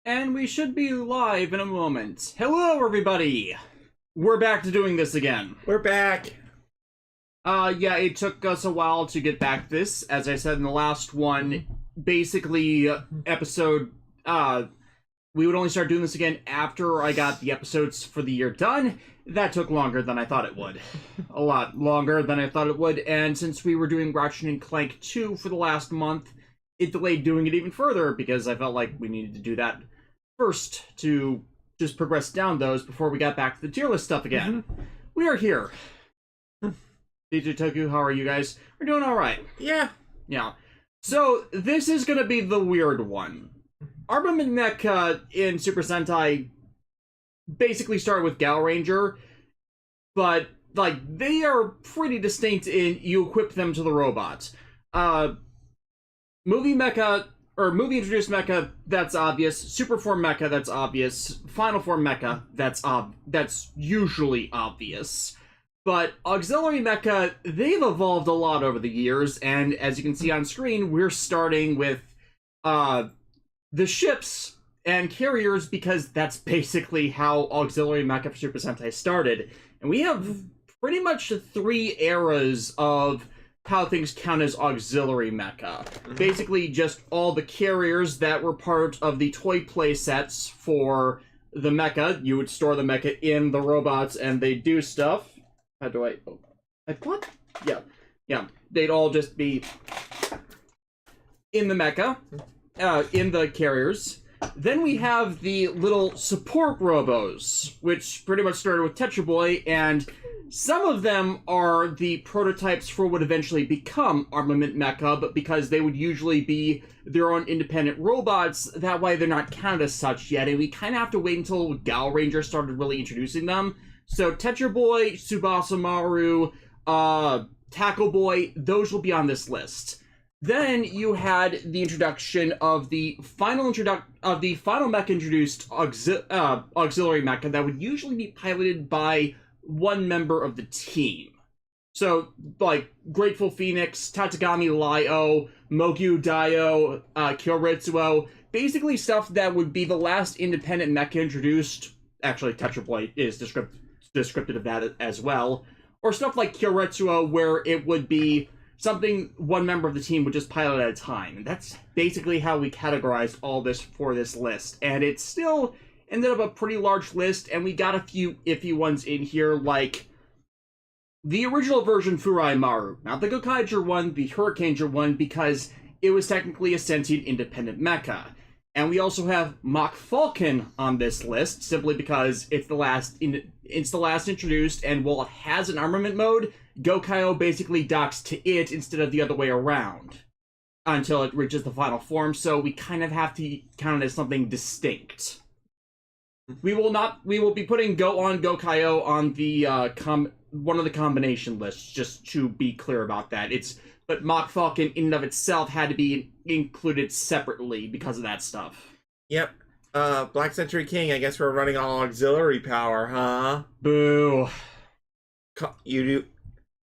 And we should be live in a moment. Hello, everybody! We're back to doing this again. We're back. Yeah, it took us a while to get back this. As I said in the last one, basically, we would only start doing this again after I got the episodes for the year done. That took longer than I thought it would. A lot longer than I thought it would, and since we were doing Brachon and Clank 2 for the last month, it delayed doing it even further, because I felt like we needed to do that first to just progress down those before we got back to the tier list stuff again. We are here. DJ Toku, how are you guys? We're doing alright. Yeah. Yeah. So, this is gonna be the weird one. Armament Mecha in Super Sentai basically started with Gal Ranger, but, like, they are pretty distinct in you equip them to the robot. Movie introduced Mecha, that's obvious. Super Form Mecha, that's obvious. Final Form Mecha, that's usually obvious. But Auxillary Mecha, they've evolved a lot over the years, and as you can see on screen, we're starting with the ships and carriers, because that's basically how Auxillary Mecha for Super Sentai started. And we have pretty much 3 eras of how things count as Auxillary Mecha. Basically just all the carriers that were part of the toy play sets for the mecha. You would store the mecha in the robots and they do stuff. How do I... Oh, what? Yeah. They'd all just be in the mecha, in the carriers. Then we have the little support robos, which pretty much started with Tetra Boy, and some of them are the prototypes for what would eventually become Armament Mecha, but because they would usually be their own independent robots, that way they're not counted as such yet, and we kind of have to wait until Gal Ranger started really introducing them. So Tetra Boy, Tsubasa Maru, Tackle Boy, those will be on this list. Then you had the introduction of the final mecha introduced auxiliary mecha that would usually be piloted by one member of the team. So, like, Grateful Phoenix, Tatagami Lyo, Mogyu Daio, Kyoritsuo, basically stuff that would be the last independent mecha introduced. Actually, Tetra Boy is descriptive of that as well. Or stuff like Kyoritsuo, where it would be something one member of the team would just pilot at a time. And that's basically how we categorized all this for this list. And it still ended up a pretty large list, and we got a few iffy ones in here, like the original version Furai Maru. Not the Gokaiger one, the Hurricaneger one, because it was technically a sentient independent mecha. And we also have Mach Falcon on this list, simply because it's the last introduced, and while it has an armament mode, Gokaio basically docks to it instead of the other way around until it reaches the final form, so we kind of have to count it as something distinct. We will be putting Gokaio on the one of the combination lists, just to be clear about that. But Mach Falcon in and of itself had to be included separately because of that stuff. Yep. Black Century King, I guess we're running on auxiliary power, huh? Boo. You do.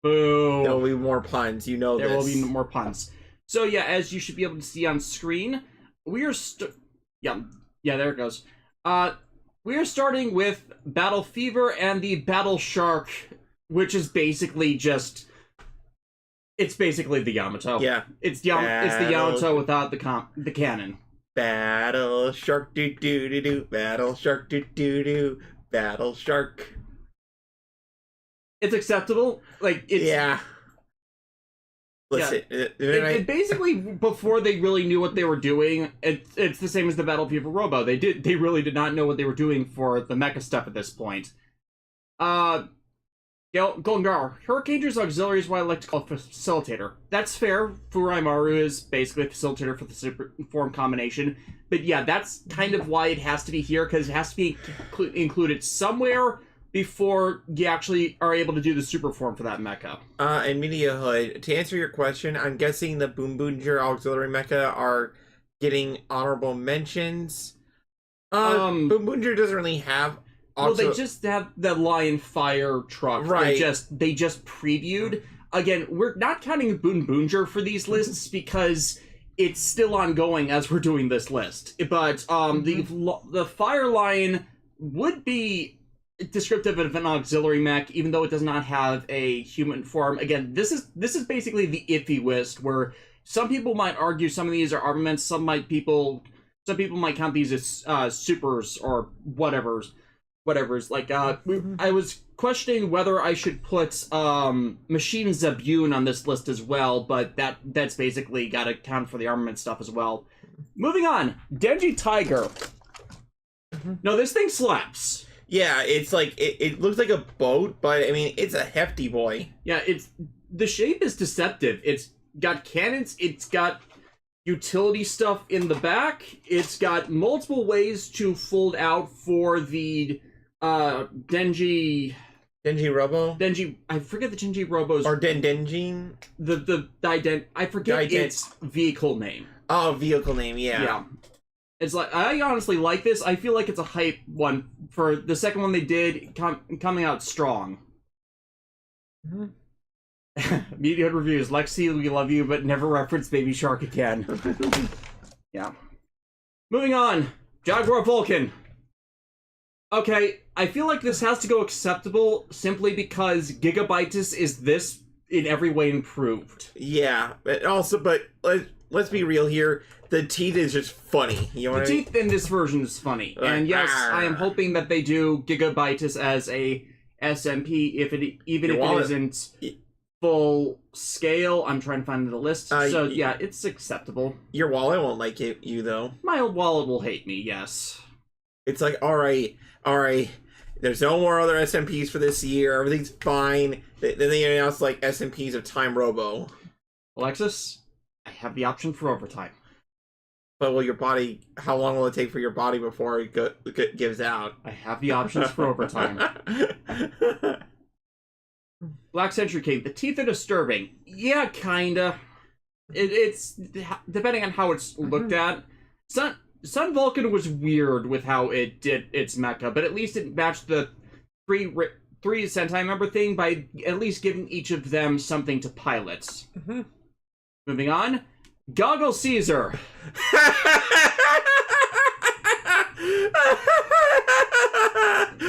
Boo. There will be more puns, you know this. There will be more puns. So yeah, as you should be able to see on screen, we are yeah, there it goes. We are starting with Battle Fever and the Battle Shark, which is basically just... It's basically the Yamato. Yeah. It's the Yamato without the cannon. Battle Shark doo doo doo doo. Battle Shark doo doo doo. Battle Shark. It's acceptable. Like, it's... Yeah. Listen. Yeah. It basically, before they really knew what they were doing, it's the same as the Battle Fever Robo. They really did not know what they were doing for the mecha stuff at this point. Golden Girl, Hurricaneger's auxiliary is what I like to call a facilitator. That's fair. Furai Maru is basically a facilitator for the super form combination. But yeah, that's kind of why it has to be here, because it has to be included somewhere before you actually are able to do the super form for that mecha. And Media Hood, to answer your question, I'm guessing the Boom Boonger auxiliary mecha are getting honorable mentions. Boom Boonger doesn't really have... Well, they just have the Lion Fire truck. Right. They just previewed. Again, we're not counting Boon Boonger for these lists because it's still ongoing as we're doing this list. But the Fire line would be descriptive of an auxiliary mech, even though it does not have a human form. Again, this is basically the iffy list, where some people might argue some of these are armaments, some people might count these as supers or whatever's. Like, I was questioning whether I should put Machine Zabune on this list as well, but that's basically got to count for the armament stuff as well. Moving on, Denji Tiger. No, this thing slaps. Yeah, it's like, it looks like a boat, but I mean, it's a hefty boy. Yeah, the shape is deceptive. It's got cannons, it's got utility stuff in the back, it's got multiple ways to fold out for the Denji Robo? I forget the Denji Robo's... Or Denji? I forget its vehicle name. Oh, vehicle name, yeah. Yeah. It's like, I honestly like this. I feel like it's a hype one for the second one they did, coming out strong. Media reviews. Lexi, we love you, but never reference Baby Shark again. Yeah. Moving on. Jaguar Vulcan. Okay, I feel like this has to go acceptable simply because Gigabytus is this in every way improved. Yeah, but let's be real here. The teeth is just funny. You know the teeth in this version is funny. Like, and yes, I am hoping that they do Gigabytus as a SMP, even if it isn't full scale. I'm trying to find the list. So yeah, it's acceptable. Your wallet won't like you though. My wallet will hate me, yes. It's like, alright, there's no more other SMPs for this year, everything's fine. Then they announced like SMPs of Time Robo. Alexis, I have the option for overtime. But how long will it take for your body before it gives out? I have the options for overtime. Black Century Cave, the teeth are disturbing. Yeah, kinda. It's depending on how it's looked at. Sun Vulcan was weird with how it did its mecha, but at least it matched the three Sentai member thing by at least giving each of them something to pilot. Moving on, Goggle Caesar.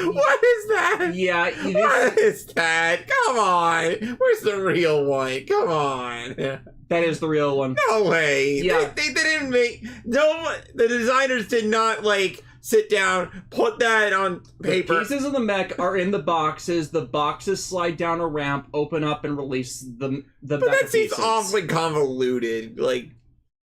What is that? Yeah, what is that? Come on, where's the real one? Come on. That is the real one. No way. Yeah. They didn't make... No, the designers did not, like, sit down, put that on paper. The pieces of the mech are in the boxes. The boxes slide down a ramp, open up, and release the But that seems awfully convoluted. Like,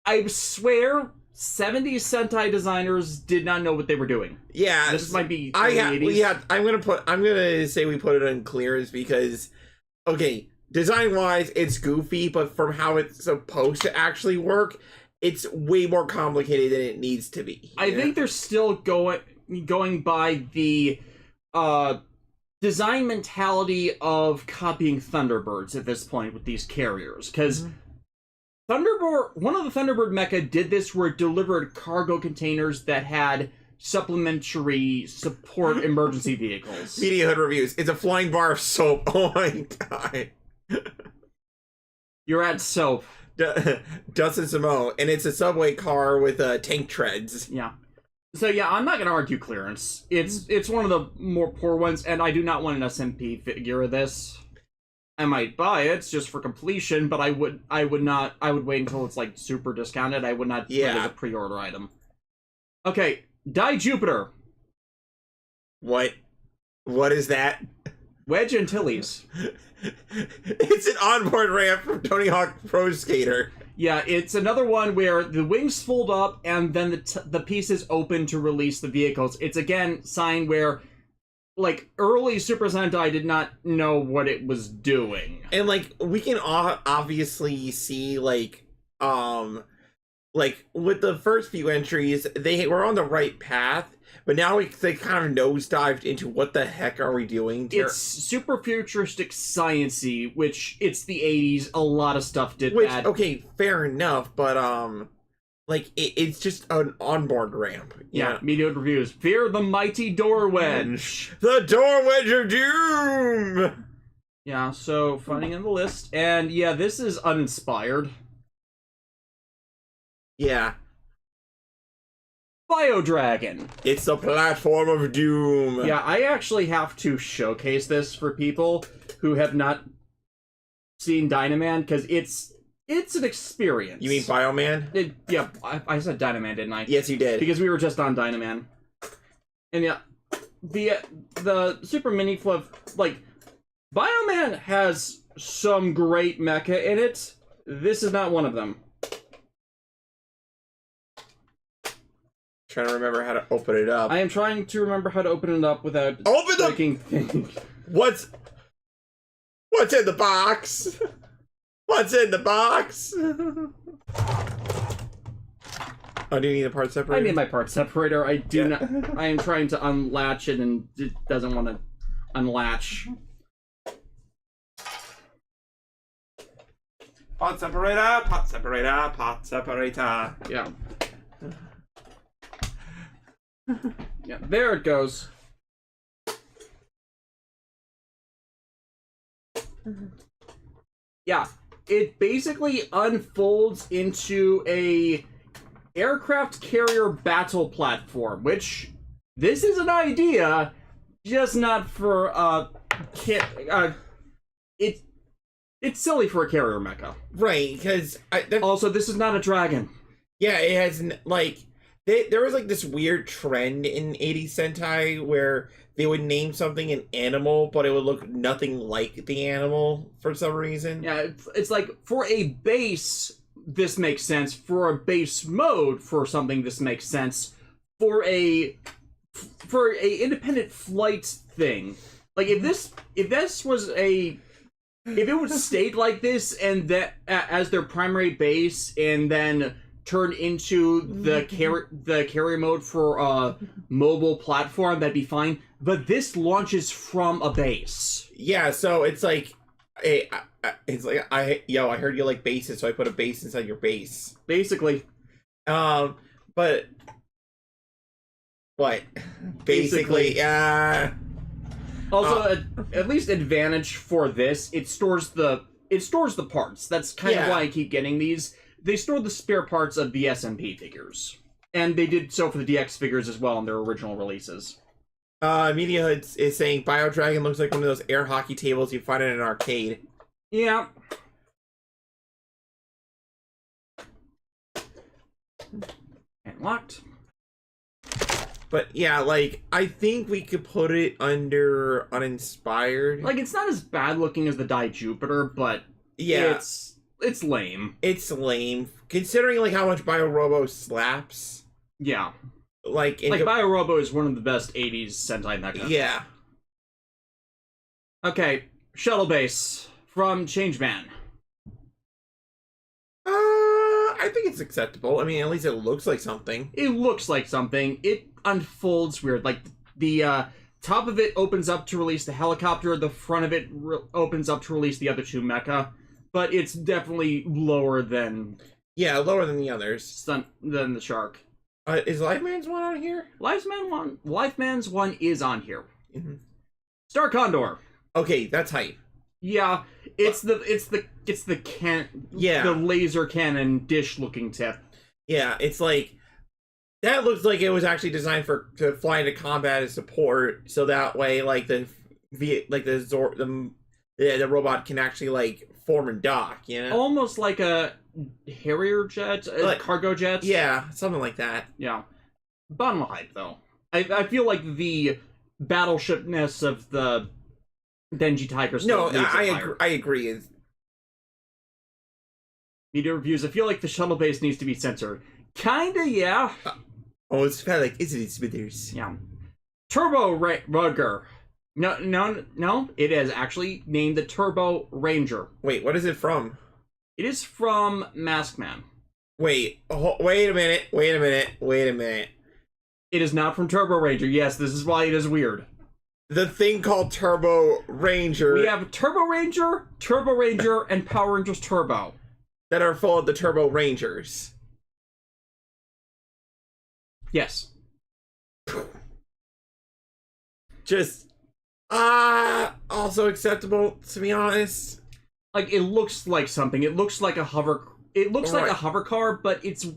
I swear, 70s Sentai designers did not know what they were doing. Yeah. This might be I'm gonna say we put it on clearance because, okay, design-wise, it's goofy, but from how it's supposed to actually work, it's way more complicated than it needs to be. I think they're still going by the design mentality of copying Thunderbirds at this point with these carriers, because one of the Thunderbird mecha did this where it delivered cargo containers that had supplementary support emergency vehicles. Media Hood reviews. It's a flying bar of soap. Oh my god. You're at soap. Dustin Samo, and it's a subway car with tank treads. Yeah. So yeah, I'm not gonna argue clearance. It's one of the more poor ones, and I do not want an SMP figure of this. I might buy it just for completion, but I would wait until it's like super discounted. I would not put it as a pre-order item. Okay, Die Jupiter. What is that? Wedge Antilles. It's an onboard ramp from Tony Hawk Pro Skater. Yeah, it's another one where the wings fold up and then the pieces open to release the vehicles. It's again sign where, like, early Super Sentai did not know what it was doing. And like we can obviously see like with the first few entries, they were on the right path. But now they kind of nosedived into what the heck are we doing? It's super futuristic science-y, which it's the 80s. A lot of stuff did that. Okay, fair enough, but like it's just an onboard ramp. Yeah, media reviews. Fear the mighty door wedge. The door wedge of doom. Yeah, so finding in the list, and yeah, this is uninspired. Yeah. Biodragon. It's the platform of doom. Yeah, I actually have to showcase this for people who have not seen Dynaman, because it's an experience. You mean Bioman? Yeah, I said Dynaman, didn't I? Yes, you did. Because we were just on Dynaman. And yeah, the Super Mini Flip, like, Bioman has some great mecha in it. This is not one of them. Trying to remember how to open it up. I am trying to remember how to open it up without open things. What's in the box? What's in the box? Oh, do you need a part separator? I need my part separator. I do not. I am trying to unlatch it, and it doesn't want to unlatch. Part separator, part separator, part separator. Yeah. Yeah, there it goes. Yeah, it basically unfolds into a aircraft carrier battle platform, which this is an idea, just not for it's silly for a carrier mecha. Right, because also this is not a dragon. Yeah, it has like there was like this weird trend in 80s Sentai where they would name something an animal, but it would look nothing like the animal for some reason. Yeah, it's like for a base, this makes sense. For a base mode for something, this makes sense. For a independent flight thing, like if it would stayed like this and that as their primary base, and then turned into the carrier mode for a mobile platform, that'd be fine. But this launches from a base. Yeah, so it's like, I heard you like bases, so I put a base inside your base. Basically. But what? Basically, Also, at least advantage for this, it stores the parts. That's kind of why I keep getting these. They store the spare parts of the SMP figures, and they did so for the DX figures as well in their original releases. Media is saying Biodragon looks like one of those air hockey tables you find in an arcade. Yeah. And locked. But yeah, like, I think we could put it under uninspired. Like, it's not as bad looking as the Die Jupiter, but yeah, it's lame. It's lame considering like how much Bio-Robo slaps. Yeah. Like Bio-Robo is one of the best 80s Sentai mecha. Yeah. Okay, Shuttle Base from Changeman. I think it's acceptable. I mean, at least it looks like something. It looks like something. It unfolds weird. Like, the top of it opens up to release the helicopter, the front of it opens up to release the other two mecha, but it's definitely lower than... Yeah, lower than the others. Than the Shark. Is Lifeman's one on here? Lifeman's one is on here. Mm-hmm. Star Condor. Okay, that's hype. Yeah, it's the laser cannon dish looking tip. Yeah, it's like that looks like it was actually designed to fly into combat as support, so that way like the Zord, the robot can actually like form and dock, you know? Almost like a Harrier jet, a cargo jet. Yeah, something like that. Yeah. Bottom hype though. I feel like the battleshipness of the Denji Tiger. No, I agree. Media reviews. I feel like the shuttle base needs to be censored. Kinda, yeah. It's kind of like, isn't it, Smithers? Yeah. Turbo Rugger. No. It is actually named the Turbo Ranger. Wait, what is it from? It is from Maskman. Wait a minute. It is not from Turbo Ranger. Yes, this is why it is weird. The thing called Turbo Ranger. We have Turbo Ranger, and Power Rangers Turbo. That are full of the Turbo Rangers. Yes. Just, also acceptable, to be honest. Like, it looks like something. It looks like a hover... It looks like a hover car, but it's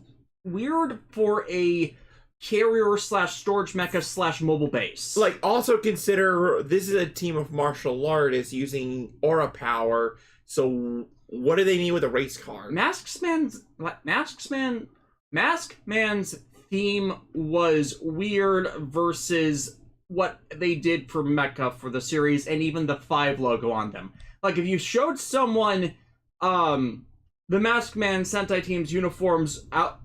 weird for a carrier slash storage mecha slash mobile base. Like, also consider this is a team of martial artists using aura power, so what do they need with a race car? Maskman's theme was weird versus what they did for Mecha for the series, and even the 5 logo on them. Like, if you showed someone the Maskman Sentai team's uniforms out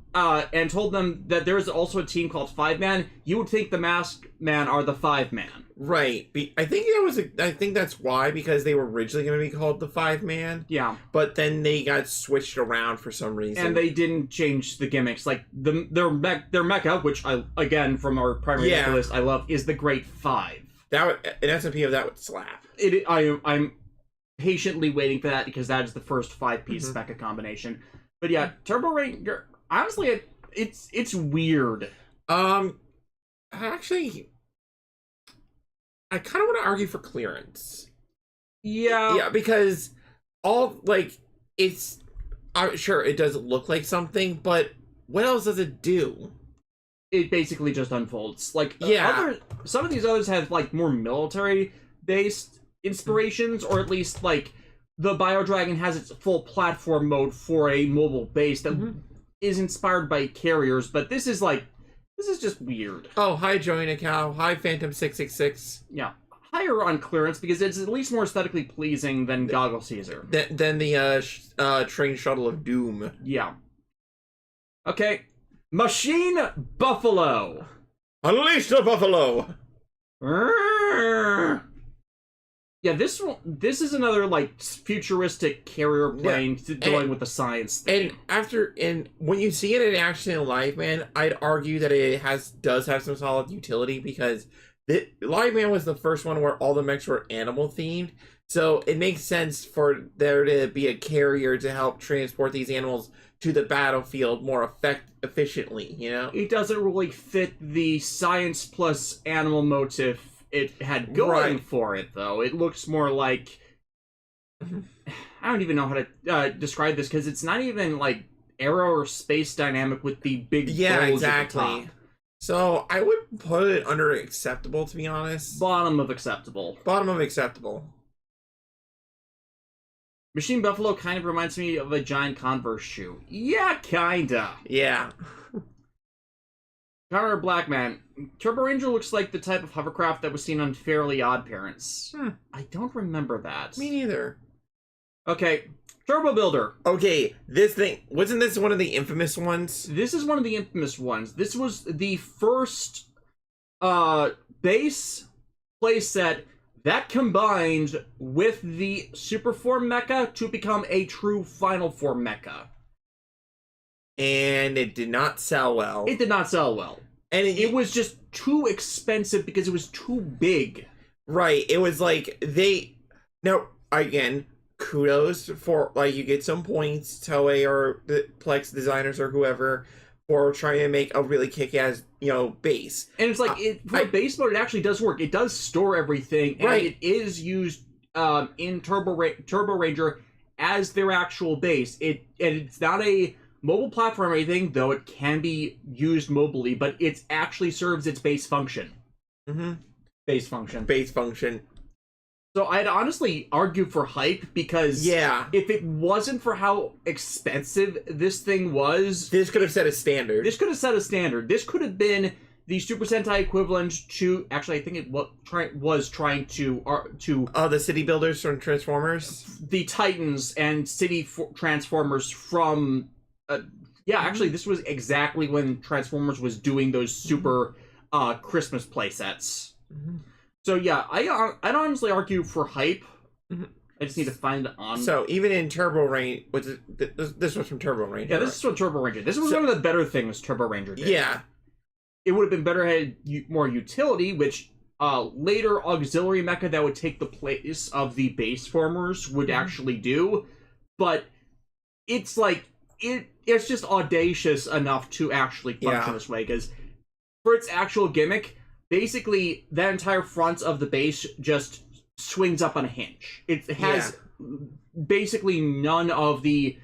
and told them that there's also a team called 5-Man, you would think the Maskman are the 5-Man. Right. I think that's why, because they were originally going to be called the 5-Man. Yeah. But then they got switched around for some reason. And they didn't change the gimmicks. Like, their mecha, which I, again, from our primary mecha list, I love, is the Great 5. An SMP of that would slap. I'm patiently waiting for that, because that is the first 5-piece mecha combination. But yeah, Turbo Ranger, honestly, it's weird. Actually, I kind of want to argue for clearance. Yeah, because it's sure it doesn't look like something, but what else does it do? It basically just unfolds. Like, some of these others have like more military based inspirations, or at least like the Bio Dragon has its full platform mode for a mobile base that is inspired by carriers, but this is just weird. Oh, hi Joanna Cow. Hi Phantom 666. Yeah. Higher on clearance because it's at least more aesthetically pleasing than Goggle Caesar. Than the train shuttle of doom. Yeah. Okay. Machine Buffalo. Unleash the buffalo. Yeah, this is another like futuristic carrier plane dealing with the science thing. And when you see it in action in Live Man, I'd argue that it does have some solid utility, because Live Man was the first one where all the mechs were animal themed, so it makes sense for there to be a carrier to help transport these animals to the battlefield more efficiently. You know, it doesn't really fit the science plus animal motif it had going for it, though. It looks more like, I don't even know how to describe this, because it's not even like aero or space dynamic with the big bulge exactly. at the top. So I would put it under acceptable, to be honest. Bottom of acceptable. Bottom of acceptable. Machine Buffalo kind of reminds me of a giant Converse shoe. Yeah, kinda. Yeah. Connor Blackman. Turbo Ranger looks like the type of hovercraft that was seen on Fairly Odd Parents. I don't remember that. Me neither. Okay, Turbo Builder. Okay, this thing, wasn't this one of the infamous ones? This is one of the infamous ones. This was the first base playset that combined with the Super Form Mecha to become a true Final Form Mecha. And it did not sell well. It did not sell well. And it was just too expensive because it was too big. Right. It was like now, again, kudos for, like, you get some points, Toei or the Plex designers or whoever, for trying to make a really kick-ass, base. And it's like, for base mode, it actually does work. It does store everything, and it is used in Turbo Ranger as their actual base. And it's not a mobile platform or anything, though it can be used mobily, but it actually serves its base function. Base function. So I'd honestly argue for hype, because if it wasn't for how expensive this thing was, this could have set a standard. This could have been the Super Sentai equivalent to, actually I think it was trying to the city builders from Transformers, the Titans and city Transformers from actually this was exactly when Transformers was doing those super Christmas playsets. So yeah, I'd honestly argue for hype. I just need to find it on. So even in Turbo Ranger, this was from Turbo Ranger. Yeah, this is from Turbo Ranger. This was one of the better things Turbo Ranger did. Yeah, it would have been better had more utility, which later auxiliary mecha that would take the place of the base formers would actually do. But it's like it's just audacious enough to actually function this way, because for its actual gimmick, basically that entire front of the base just swings up on a hinge. It has basically none of the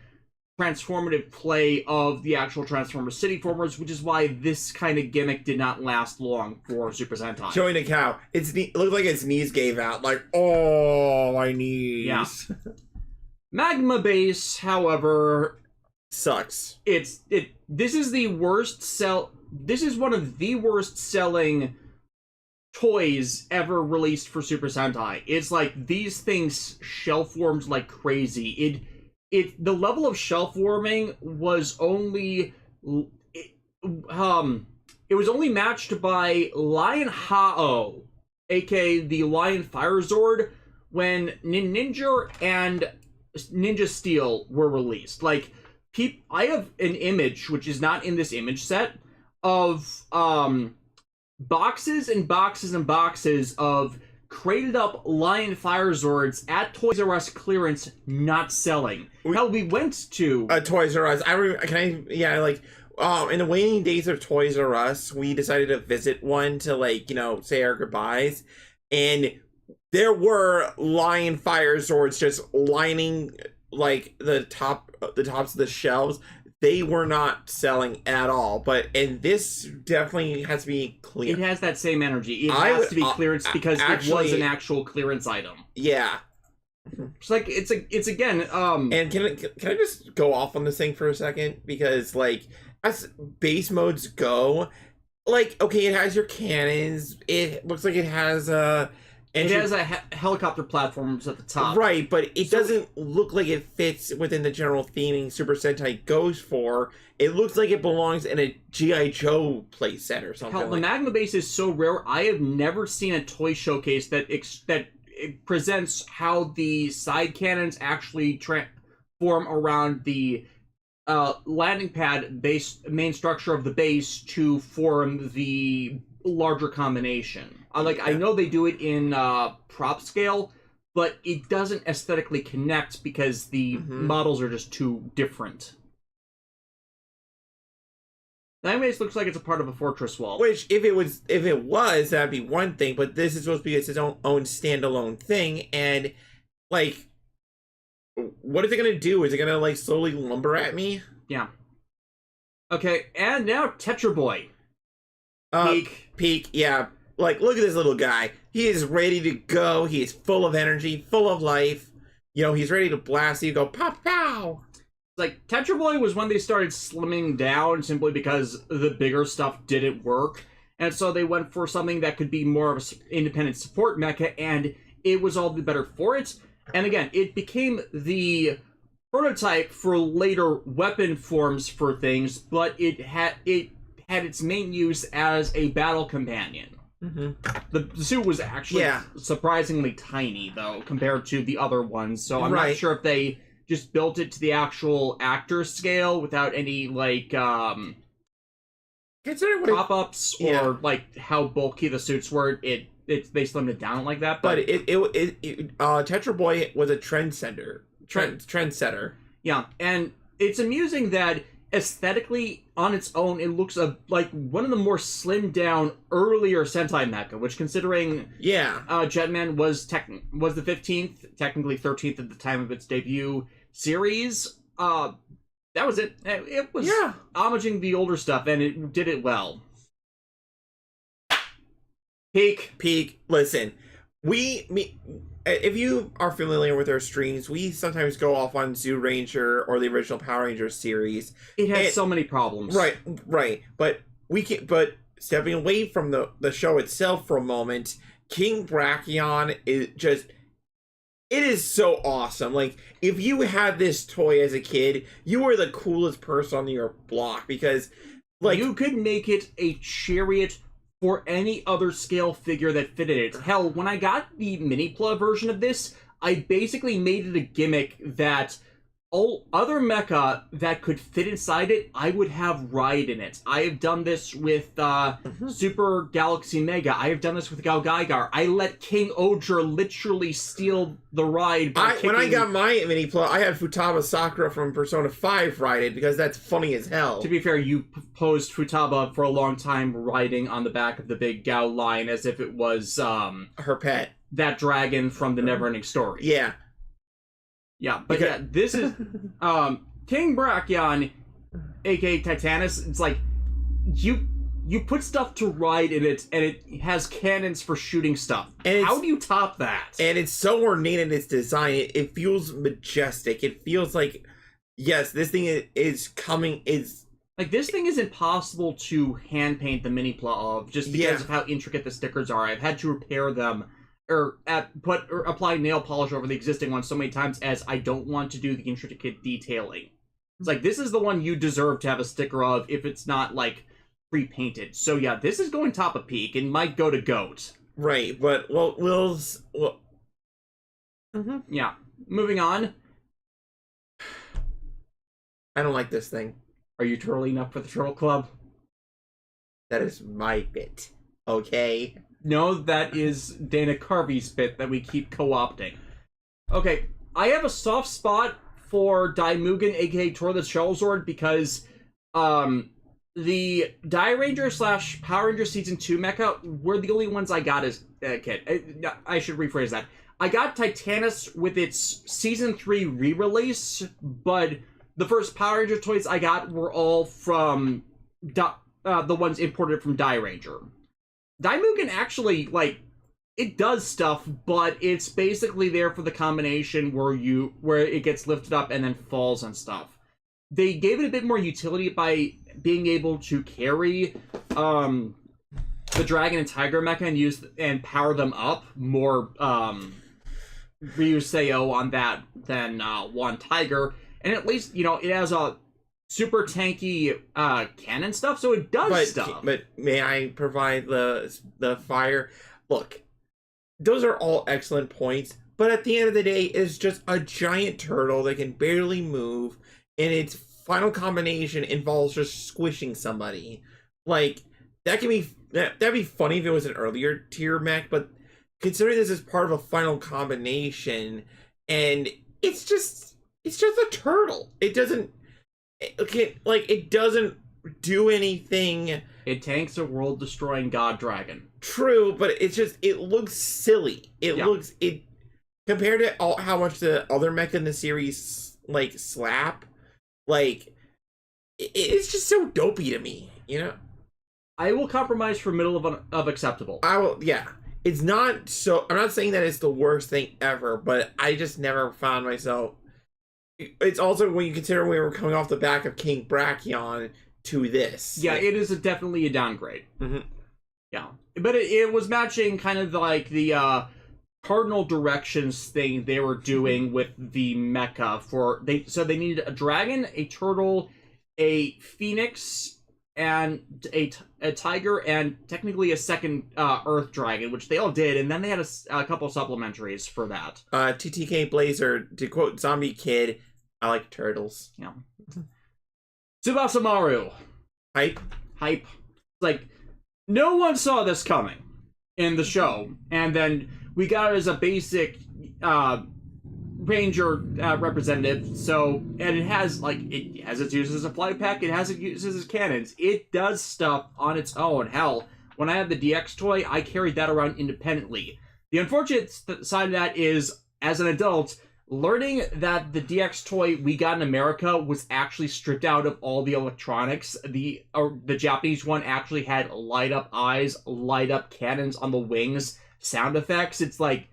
transformative play of the actual Transformers City Formers, which is why this kind of gimmick did not last long for Super Sentai. Showing a cow. It looked like its knees gave out. Like, oh, my knees. Yeah. Magma Base, however, sucks. This is the worst This is one of the worst selling toys ever released for Super Sentai. It's like these things shelf warmed like crazy. The level of shelf warming was only it was only matched by Lion Hao, aka the Lion Fire Zord, when Ninja and Ninja Steel were released. Like, I have an image, which is not in this image set, of boxes and boxes and boxes of crated up Lion Fire Zords at Toys R Us clearance, not selling. Hell, we went to Toys R Us. In the waning days of Toys R Us, we decided to visit one to, like, you know, say our goodbyes, and there were Lion Fire Zords just lining like the tops of the shelves. They were not selling at all, and this definitely has to be clear. It has that same energy. It has to be clearance because it was an actual clearance item. Yeah. It's like it's again. And can I just go off on this thing for a second? Because, like, as base modes go, like, okay, it has your cannons. It looks like it has it has a helicopter platforms at the top. Right, but it doesn't look like it fits within the general theming Super Sentai goes for. It looks like it belongs in a G.I. Joe playset or something. Hell, the Magma Base is so rare. I have never seen a toy showcase that it presents how the side cannons actually form around the landing pad main structure of the base to form the larger combination. I know they do it in prop scale, but it doesn't aesthetically connect because the models are just too different. The Magma Base looks like it's a part of a fortress wall. Which, if it was, that'd be one thing. But this is supposed to be its own standalone thing, and, like, what is it gonna do? Is it gonna, like, slowly lumber at me? Yeah. Okay, and now Tetra Boy. Peak, yeah. Like, look at this little guy. He is ready to go. He is full of energy, full of life. You know, he's ready to blast you. Go, pow, pow. Like, Tetra Boy was when they started slimming down simply because the bigger stuff didn't work. And so they went for something that could be more of an independent support mecha, and it was all the better for it. And again, it became the prototype for later weapon forms for things, but it had its main use as a battle companion. The suit was actually surprisingly tiny, though, compared to the other ones, so I'm not sure if they just built it to the actual actor scale without any, like, pop-ups or, like, how bulky the suits were. They slimmed it down like that. But Tetra Boy was a trendsetter. Yeah, and it's amusing that aesthetically, on its own, it looks like one of the more slimmed down earlier Sentai mecha, which, considering Jetman was the 15th, technically 13th at the time of its debut series, that was it. It was homaging the older stuff, and it did it well. Peak. Listen, if you are familiar with our streams, we sometimes go off on Zoo Ranger or the original Power Rangers series. It has so many problems. Right. But stepping away from the show itself for a moment, King Brachon it is so awesome. Like, if you had this toy as a kid, you were the coolest person on your block, because, like, you could make it a chariot for any other scale figure that fitted it. Hell, when I got the mini-pla version of this, I basically made it a gimmick that all other mecha that could fit inside it, I would have ride in it. I have done this with Super Galaxy Mega. I have done this with Galgaigar. I let King Odra literally steal the ride by When I got my mini-pla, I had Futaba Sakura from Persona 5 ride it, because that's funny as hell. To be fair, you posed Futaba for a long time riding on the back of the big Gao line as if it was her pet. That dragon from the Neverending Story. Yeah. Yeah, but this is Tetra King Brachon, aka Titanus, it's like you put stuff to ride in it, and it has cannons for shooting stuff. And how do you top that? And it's so ornate in its design. It feels majestic. It feels like, yes, this thing is coming. Like, this thing is impossible to hand paint the mini plot of, just because of how intricate the stickers are. I've had to repair them, or apply nail polish over the existing ones so many times as I don't want to do the intricate detailing. It's like, this is the one you deserve to have a sticker of if it's not, like, pre-painted. So yeah, this is going top of peak and might go to GOAT. Right, but, Yeah. Moving on. I don't like this thing. Are you turtling up for the Turtle Club? That is my bit. Okay? No, that is Dana Carvey's bit that we keep co-opting. Okay, I have a soft spot for Daimugen, aka Tor the Shuttle Zord, because the Die Ranger / Power Ranger Season 2 mecha were the only ones I got as a kid. I should rephrase that. I got Titanus with its Season 3 re-release, but the first Power Ranger toys I got were all from the ones imported from Die Ranger. Daimugen actually, like, it does stuff, but it's basically there for the combination where it gets lifted up and then falls and stuff. They gave it a bit more utility by being able to carry the Dragon and Tiger mecha and power them up more Ryuseo on that than one Tiger. And at least, it has a super tanky cannon stuff, so it does stuff. But may I provide the fire? Look, those are all excellent points, but at the end of the day, it's just a giant turtle that can barely move, and its final combination involves just squishing somebody. Like, that'd be funny if it was an earlier tier mech, but considering this is part of a final combination, and it's just a turtle. It doesn't do anything. It tanks a world-destroying god dragon. True, but it looks silly. It compared to how much the other mecha in the series like slap, like it's just so dopey to me, I will compromise for middle of acceptable. I will, yeah. It's not so. I'm not saying that it's the worst thing ever, but I just never found myself. It's also when you consider we were coming off the back of King Brachon to this. Yeah, it is definitely a downgrade. Mm-hmm. Yeah, but it was matching kind of like the cardinal directions thing they were doing with the mecha so they needed a dragon, a turtle, a phoenix, and a tiger, and technically a second earth dragon, which they all did, and then they had a couple supplementaries for that. TTK Blazer, to quote Zombie Kid, I like turtles. Yeah. Tsubasa Maru. Hype. Like, no one saw this coming in the show, and then we got it as a basic Ranger representative. So, and it has its uses as a flight pack. It has its uses as cannons. It does stuff on its own. Hell, when I had the DX toy, I carried that around independently. The unfortunate side of that is, as an adult, learning that the DX toy we got in America was actually stripped out of all the electronics. The Japanese one actually had light up eyes, light up cannons on the wings, sound effects. It's like,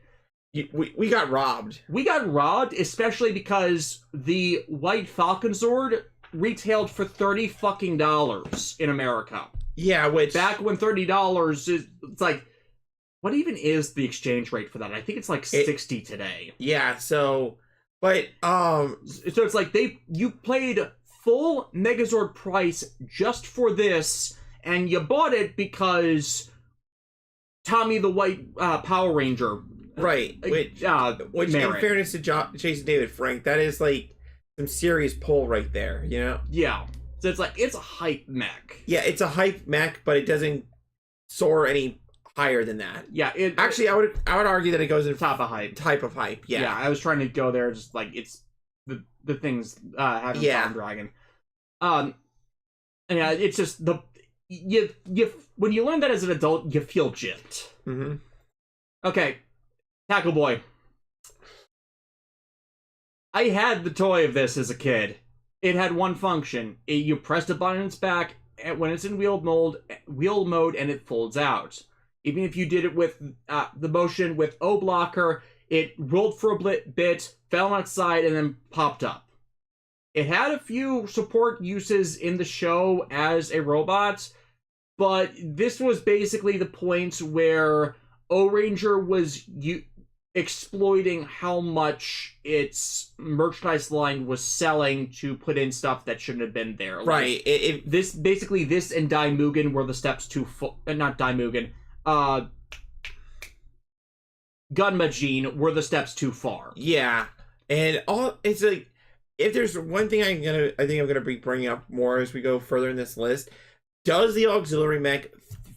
we got robbed. We got robbed, especially because the White Falcon Zord retailed for $30 fucking in America. Yeah, which back when $30 is, it's like, what even is the exchange rate for that? I think it's like 60 today. Yeah, so it's like you paid full Megazord price just for this, and you bought it because Tommy the White Power Ranger. Right, which in fairness to Jason David Frank, that is like some serious pull right there, Yeah, so it's like, it's a hype mech. Yeah, it's a hype mech, but it doesn't soar any higher than that. Yeah, I would argue that it goes in top of hype. Type of hype. Yeah. Yeah, I was trying to go there, just like it's the things having Farm Dragon. And yeah, it's just you when you learn that as an adult, you feel gypped. Mm-hmm. Okay, Tackle Boy. I had the toy of this as a kid. It had one function. You press the button on its back when it's in wheel mode, and it folds out. Even if you did it with the motion with O blocker, it rolled for a bit, fell on its side, and then popped up. It had a few support uses in the show as a robot, but this was basically the point where O-Ranger was exploiting how much its merchandise line was selling to put in stuff that shouldn't have been there. Right. Like, this and Daimugen were the steps too not Daimugen. Gunmajin were the steps too far. Yeah. And it's like, if there's one thing I think I'm gonna be bringing up more as we go further in this list, does the auxiliary mech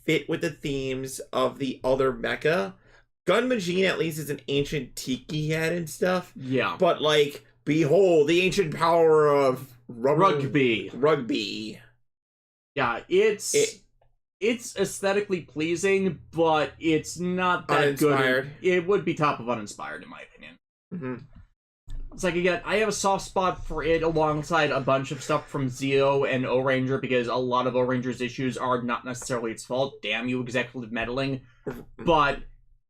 fit with the themes of the other mecha? Gunmajin at least is an ancient tiki head and stuff. Yeah. But like, behold, the ancient power of rugby. Yeah, it's aesthetically pleasing, but it's not that uninspired. Good. It would be top of uninspired in my opinion. Mm-hmm. It's like, again, I have a soft spot for it alongside a bunch of stuff from Zeo and O-Ranger, because a lot of O-Ranger's issues are not necessarily its fault. Damn you, executive meddling. But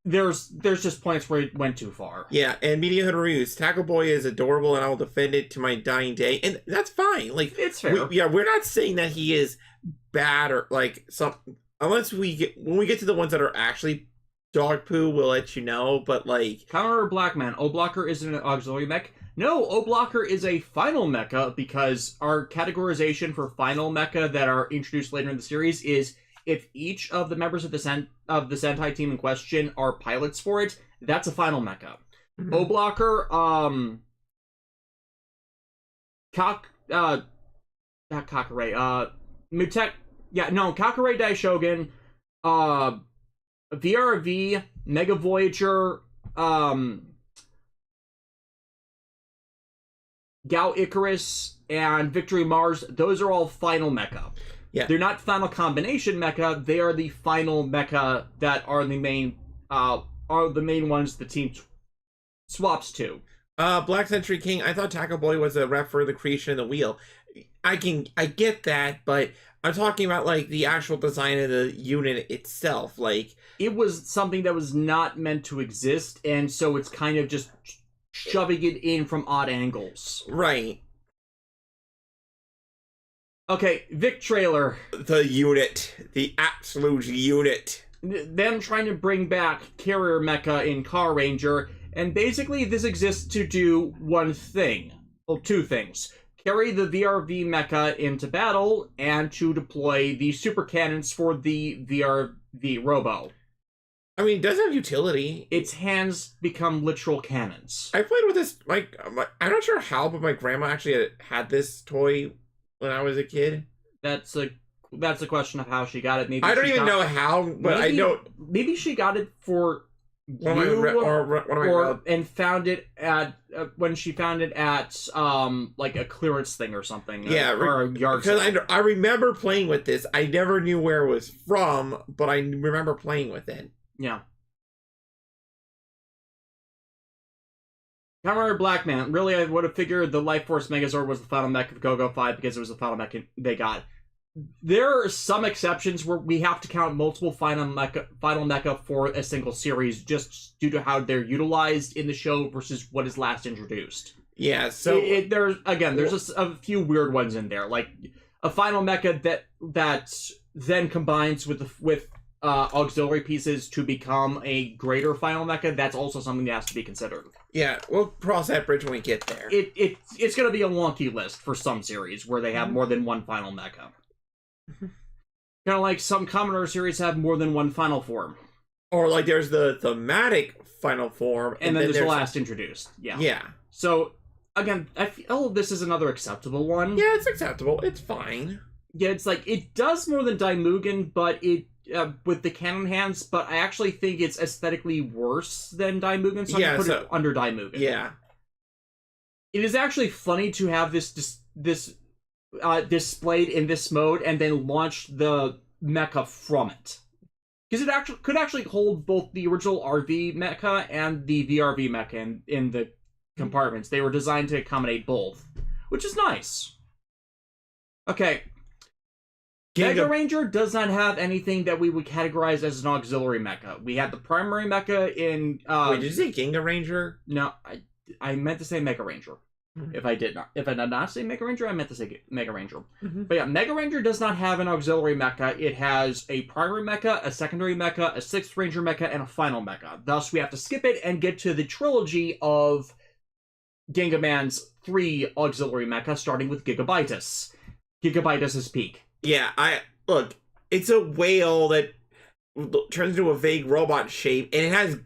there's just points where it went too far. Yeah, and Media Hood reviews. Tackle Boy is adorable, and I will defend it to my dying day. And that's fine. Like, it's fair. We're not saying that he is bad or like some. Unless when we get to the ones that are actually dog poo, we'll let you know, but like... Counter Blackman, O-Blocker isn't an auxiliary mech. No, O-Blocker is a final mecha, because our categorization for final mecha that are introduced later in the series is if each of the members of the Sentai team in question are pilots for it, that's a final mecha. Mm-hmm. O-Blocker, not Kakare, Mutek, Kakare Daishogun, VRV, Mega Voyager, Gao Icarus, and Victory Mars, those are all final mecha. Yeah. They're not final combination mecha, they are the final mecha that are the main ones the team swaps to. Black Century King, I thought Tackle Boy was a rep for the creation of the wheel. I get that, but I'm talking about like the actual design of the unit itself. Like, it was something that was not meant to exist, and so it's kind of just shoving it in from odd angles. Right. Okay, Vic trailer. The unit. The absolute unit. Them trying to bring back Carrier Mecha in Car Ranger, and basically this exists to do one thing. Well, two things. Carry the VRV mecha into battle, and to deploy the super cannons for the VRV Robo. I mean, it does have utility. Its hands become literal cannons. I played with this, like, I'm not sure how, but my grandma actually had this toy when I was a kid. That's a question of how she got it. Maybe I don't even know how, but I know. Maybe she got it for and found it at when she found it at like a clearance thing or something. Yeah, or a yard sale. Because I remember playing with this. I never knew where it was from, but I remember playing with it. Yeah. Counter Blackman. Really, I would have figured the Life Force Megazord was the final mech of Go-Go 5 because it was the final mech they got. There are some exceptions where we have to count multiple final mecha for a single series just due to how they're utilized in the show versus what is last introduced. Yeah, so... there's a few weird ones in there. Like, a final mecha that then combines with auxiliary pieces to become a greater final mecha. That's also something that has to be considered. Yeah, we'll cross that bridge when we get there. It's going to be a wonky list for some series where they have more than one final mecha. Kind of like some Commodore series have more than one final form. Or like there's the thematic final form. And then there's the last introduced. Yeah. Yeah. So, again, I feel this is another acceptable one. Yeah, it's acceptable. It's fine. Yeah, it's like, it does more than Daimugen, but it... with the cannon hands, but I actually think it's aesthetically worse than Daimugen, so I put it under Daimugen. Yeah. It is actually funny to have this displayed in this mode and then launch the mecha from it. Because it could actually hold both the original RV mecha and the VRV mecha in the compartments. They were designed to accommodate both, which is nice. Okay. Mega Ranger does not have anything that we would categorize as an auxiliary mecha. We had the primary mecha in... Wait, did you say Ginga Ranger? No, I meant to say Mega Ranger. Mm-hmm. If I did not say Mega Ranger, I meant to say Mega Ranger. Mm-hmm. But yeah, Mega Ranger does not have an auxiliary mecha. It has a primary mecha, a secondary mecha, a sixth Ranger mecha, and a final mecha. Thus, we have to skip it and get to the trilogy of Gingaman's 3 auxiliary mecha, starting with Gigabytus. Gigabytus' peak. Yeah, look, it's a whale that turns into a vague robot shape, and it has,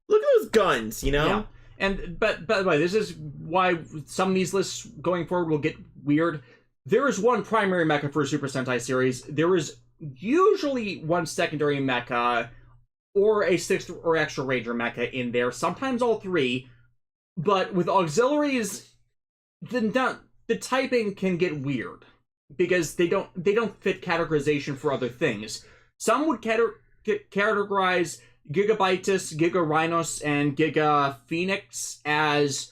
look at those guns, you know? Yeah. And, but by the way, this is why some of these lists going forward will get weird. There is one primary mecha for a Super Sentai series. There is usually one secondary mecha, or a sixth or extra Ranger mecha in there, sometimes all 3. But with auxiliaries, the typing can get weird. Because they don't fit categorization for other things. Some would categorize Gigabytus, Giga Rhinos, and Giga Phoenix as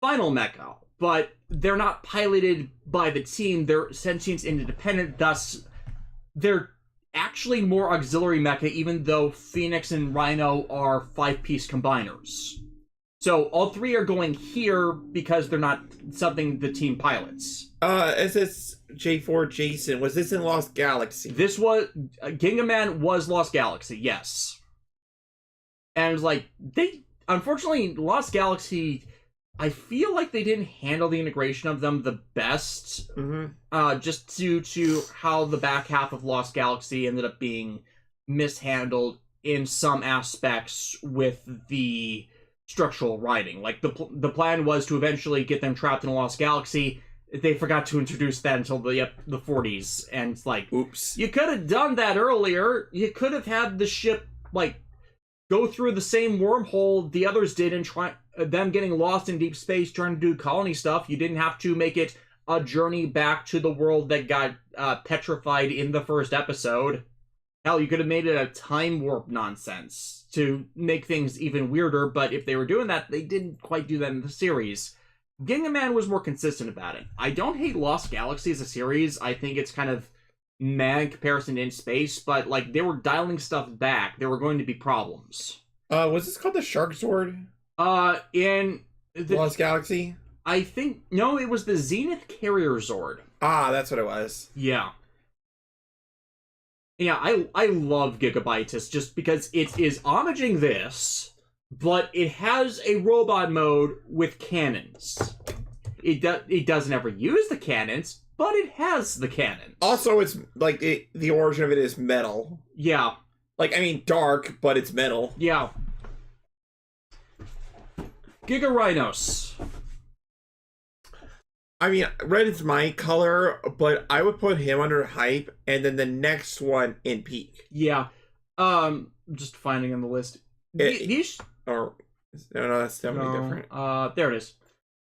final mecha, but they're not piloted by the team. They're sentient independent, thus they're actually more auxiliary mecha, even though Phoenix and Rhino are 5-piece combiners. So all 3 are going here because they're not something the team pilots. SSJ4 Jason, was this in Lost Galaxy? This was... Gingaman was Lost Galaxy, yes. And like, unfortunately, Lost Galaxy, I feel like they didn't handle the integration of them the best. Mm-hmm. Just due to how the back half of Lost Galaxy ended up being mishandled in some aspects with the structural writing. Like, the plan was to eventually get them trapped in a Lost Galaxy. They forgot to introduce that until the 40s, and it's like, oops. You could have done that earlier. You could have had the ship, like, go through the same wormhole the others did and try them getting lost in deep space trying to do colony stuff. You didn't have to make it a journey back to the world that got petrified in the first episode. Hell, you could have made it a time warp nonsense to make things even weirder, but if they were doing that, they didn't quite do that in the series. Gingaman was more consistent about it. I don't hate Lost Galaxy as a series. I think it's kind of meh in comparison to In Space, but like, they were dialing stuff back. There were going to be problems. Was this called the Shark Zord? In the Lost Galaxy? I think, no, it was the Zenith Carrier Zord. Ah, that's what it was. Yeah. Yeah, I love Gigabytus just because it is homaging this, but it has a robot mode with cannons. It doesn't ever use the cannons, but it has the cannons. Also, it's like the origin of it is metal. Yeah. Like, I mean, dark, but it's metal. Yeah. Giga Rhinos. I mean, red is my color, but I would put him under hype, and then the next one in peak. Yeah. Just finding on the list. No, that's definitely different. There it is.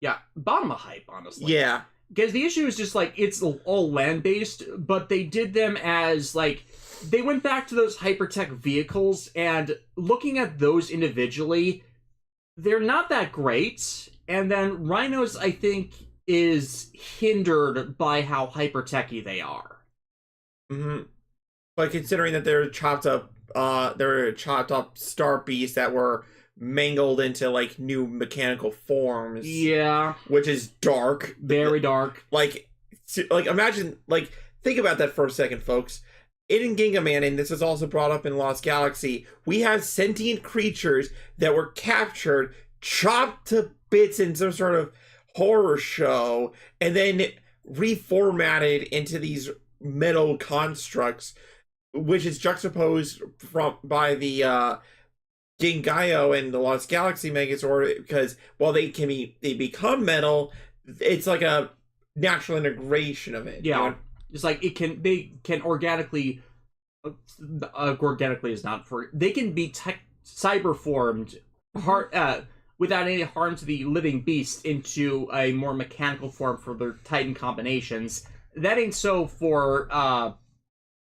Yeah, bottom of hype, honestly. Yeah. Because the issue is just, like, it's all land-based, but they did them as, like, they went back to those hypertech vehicles, and looking at those individually, they're not that great. And then Rhinos, I think, is hindered by how hyper-techy they are. Mm-hmm. But considering that they're chopped up star beasts that were mangled into like new mechanical forms. Yeah. Which is dark. Very dark. Like imagine, like, think about that for a second, folks. In Gingaman, and this is also brought up in Lost Galaxy, we have sentient creatures that were captured, chopped to bits in some sort of horror show, and then reformatted into these metal constructs, which is juxtaposed by the Gingayo and the Lost Galaxy Megazord, because while they become metal, it's like a natural integration of it. Yeah, you know? It's like they can organically. Organically is not for. They can be cyber formed, without any harm to the living beast, into a more mechanical form for their Titan combinations. That ain't so for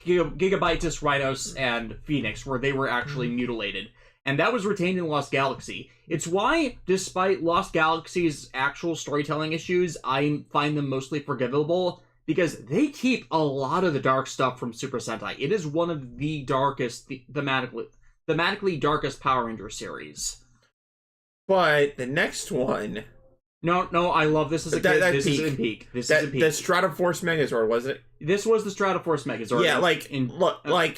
Gigabytus, Rhinos, and Phoenix, where they were actually mutilated. And that was retained in Lost Galaxy. It's why, despite Lost Galaxy's actual storytelling issues, I find them mostly forgivable, because they keep a lot of the dark stuff from Super Sentai. It is one of the darkest, thematically darkest Power Ranger series. But the next one... No, I love this as a kid. This is in peak. This is in peak. The Strat Force Megazord, was it? This was the Strat Force Megazord. Yeah,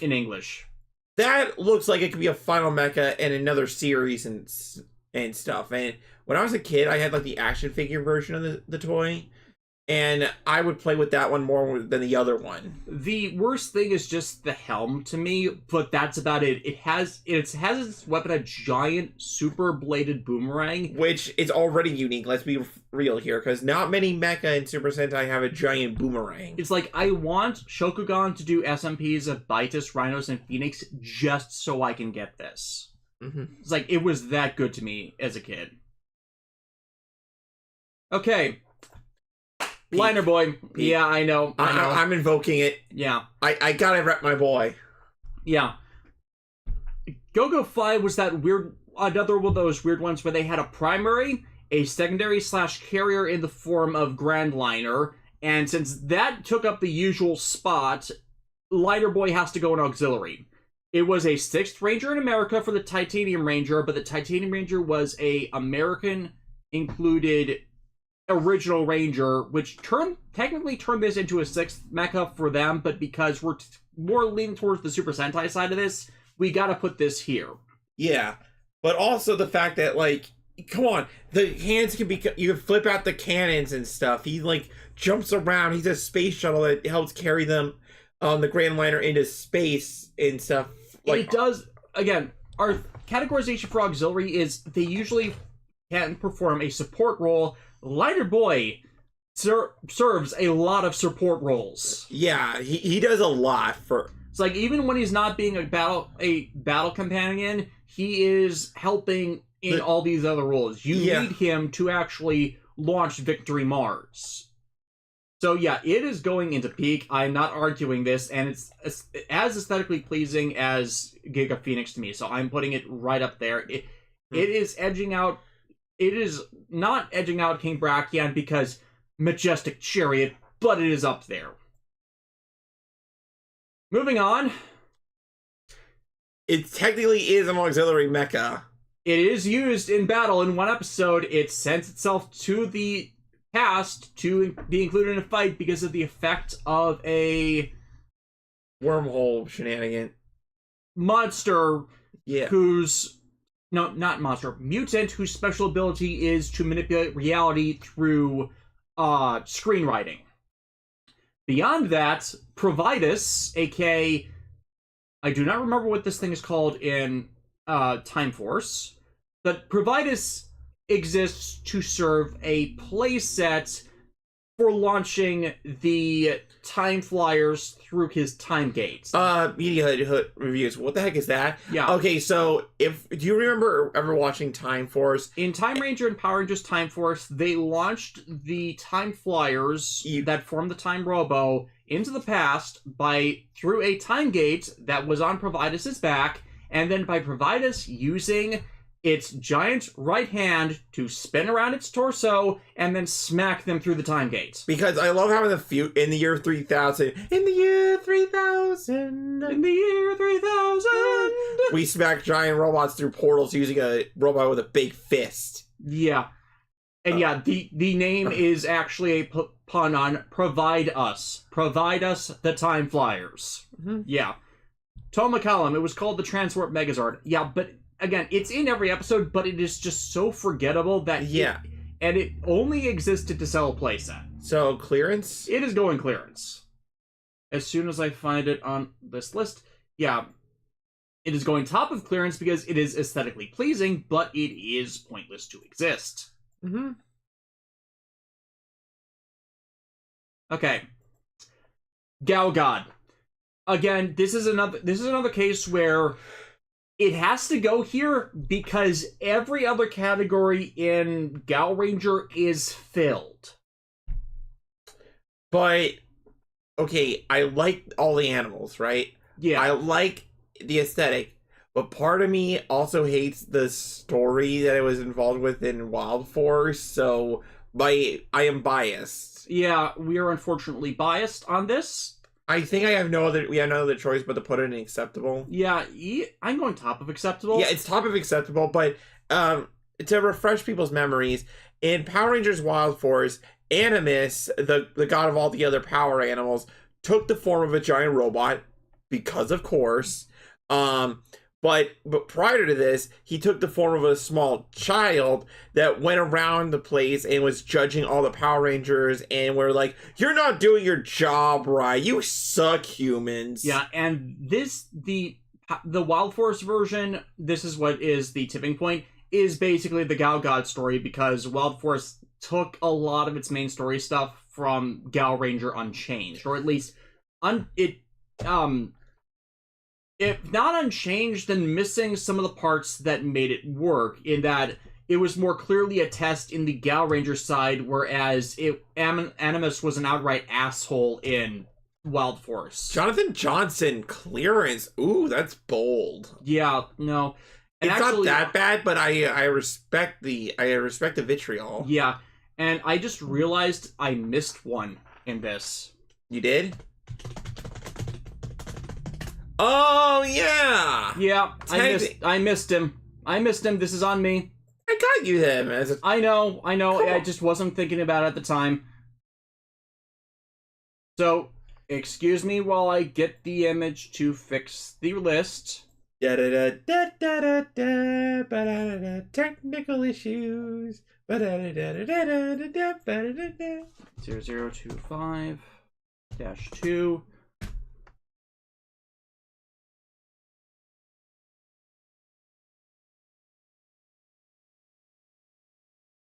in English. That looks like it could be a final mecha in another series and stuff. And when I was a kid, I had like the action figure version of the toy, and I would play with that one more than the other one. The worst thing is just the helm to me, but that's about it. It has its weapon a giant super bladed boomerang, which is already unique. Let's be real here, because not many mecha and Super Sentai have a giant boomerang. It's like, I want Shokugan to do SMPs of Bitus, Rhinos, and Phoenix just so I can get this. Mm-hmm. It's like, it was that good to me as a kid. Okay. Peak. Liner Boy. Peak. Yeah, I know. I'm invoking it. Yeah. I gotta rep my boy. Yeah. Go-Go Fly was another one of those weird ones where they had a primary, a secondary / carrier in the form of Grand Liner, and since that took up the usual spot, Liner Boy has to go in Auxillary. It was a 6th Ranger in America for the Titanium Ranger, but the Titanium Ranger was a American-included original Ranger, which technically turned this into a 6th mecha for them, but because we're more leaning towards the Super Sentai side of this, we gotta put this here. Yeah, but also the fact that, like, come on, the hands can be, you can flip out the cannons and stuff. He, like, jumps around. He's a space shuttle that helps carry them on the Grand Liner into space and stuff. Like, it does, again, our categorization for Auxiliary is they usually can perform a support role. Liner Boy serves a lot of support roles. Yeah, he does a lot for... It's like, even when he's not being a battle companion, he is helping in all these other roles. You need him to actually launch Victory Mars. So yeah, it is going into peak. I'm not arguing this, and it's as aesthetically pleasing as Giga Phoenix to me, so I'm putting it right up there. It is edging out... It is not edging out King Brachon because Majestic Chariot, but it is up there. Moving on. It technically is an auxiliary mecha. It is used in battle in one episode. It sends itself to the past to be included in a fight because of the effect of a... wormhole shenanigan. Monster Yeah. who's... No, not monster. Mutant whose special ability is to manipulate reality through screenwriting. Beyond that, Providus, aka... I do not remember what this thing is called in Time Force, but Providus exists to serve a playset for launching the Time Flyers through his Time Gate. Media reviews. What the heck is that? Yeah. Okay, so do you remember ever watching Time Force? In Time Ranger and Power Rangers Time Force, they launched the Time Flyers that form the Time Robo into the past through a Time Gate that was on Providus's back, and then by Providus using its giant right hand to spin around its torso and then smack them through the Time Gate. Because I love how in the year 3000, in the year 3000, in the year 3000, we smack giant robots through portals using a robot with a big fist. Yeah. And the name is actually a pun on Provide Us. Provide us the Time Flyers. Mm-hmm. Yeah. Tom McCallum, it was called the Transport Megazord. Yeah, but again, it's in every episode, but it is just so forgettable that... And it only existed to sell a playset. So, clearance? It is going clearance. As soon as I find it on this list, yeah. It is going top of clearance because it is aesthetically pleasing, but it is pointless to exist. Mm-hmm. Okay. Gal God. Again, this is another case where it has to go here because every other category in Gal Ranger is filled. But, okay, I like all the animals, right? Yeah. I like the aesthetic, but part of me also hates the story that it was involved with in Wild Force, so I am biased. Yeah, we are unfortunately biased on this. I think we have no other choice but to put it in acceptable. Yeah, I'm going top of acceptable. Yeah, it's top of acceptable, but to refresh people's memories, in Power Rangers Wild Force, Animus, the god of all the other power animals, took the form of a giant robot, because of course. But prior to this, he took the form of a small child that went around the place and was judging all the Power Rangers and were like, "You're not doing your job right. You suck, humans." Yeah, and the Wild Force version, this is what is the tipping point, is basically the Gal God story, because Wild Force took a lot of its main story stuff from Gal Ranger Unchanged, or at least if not unchanged, then missing some of the parts that made it work, in that it was more clearly a test in the Gal Ranger side, whereas Animus was an outright asshole in Wild Force. Jonathan Johnson clearance. Ooh, that's bold. Yeah, no. And it's actually, not that bad, but I respect the vitriol. Yeah, and I just realized I missed one in this. You did? Oh, yeah! Yeah, I missed him. This is on me. I got you him as a... I know. Cool. I just wasn't thinking about it at the time. So, excuse me while I get the image to fix the list. Technical issues. 0025-2.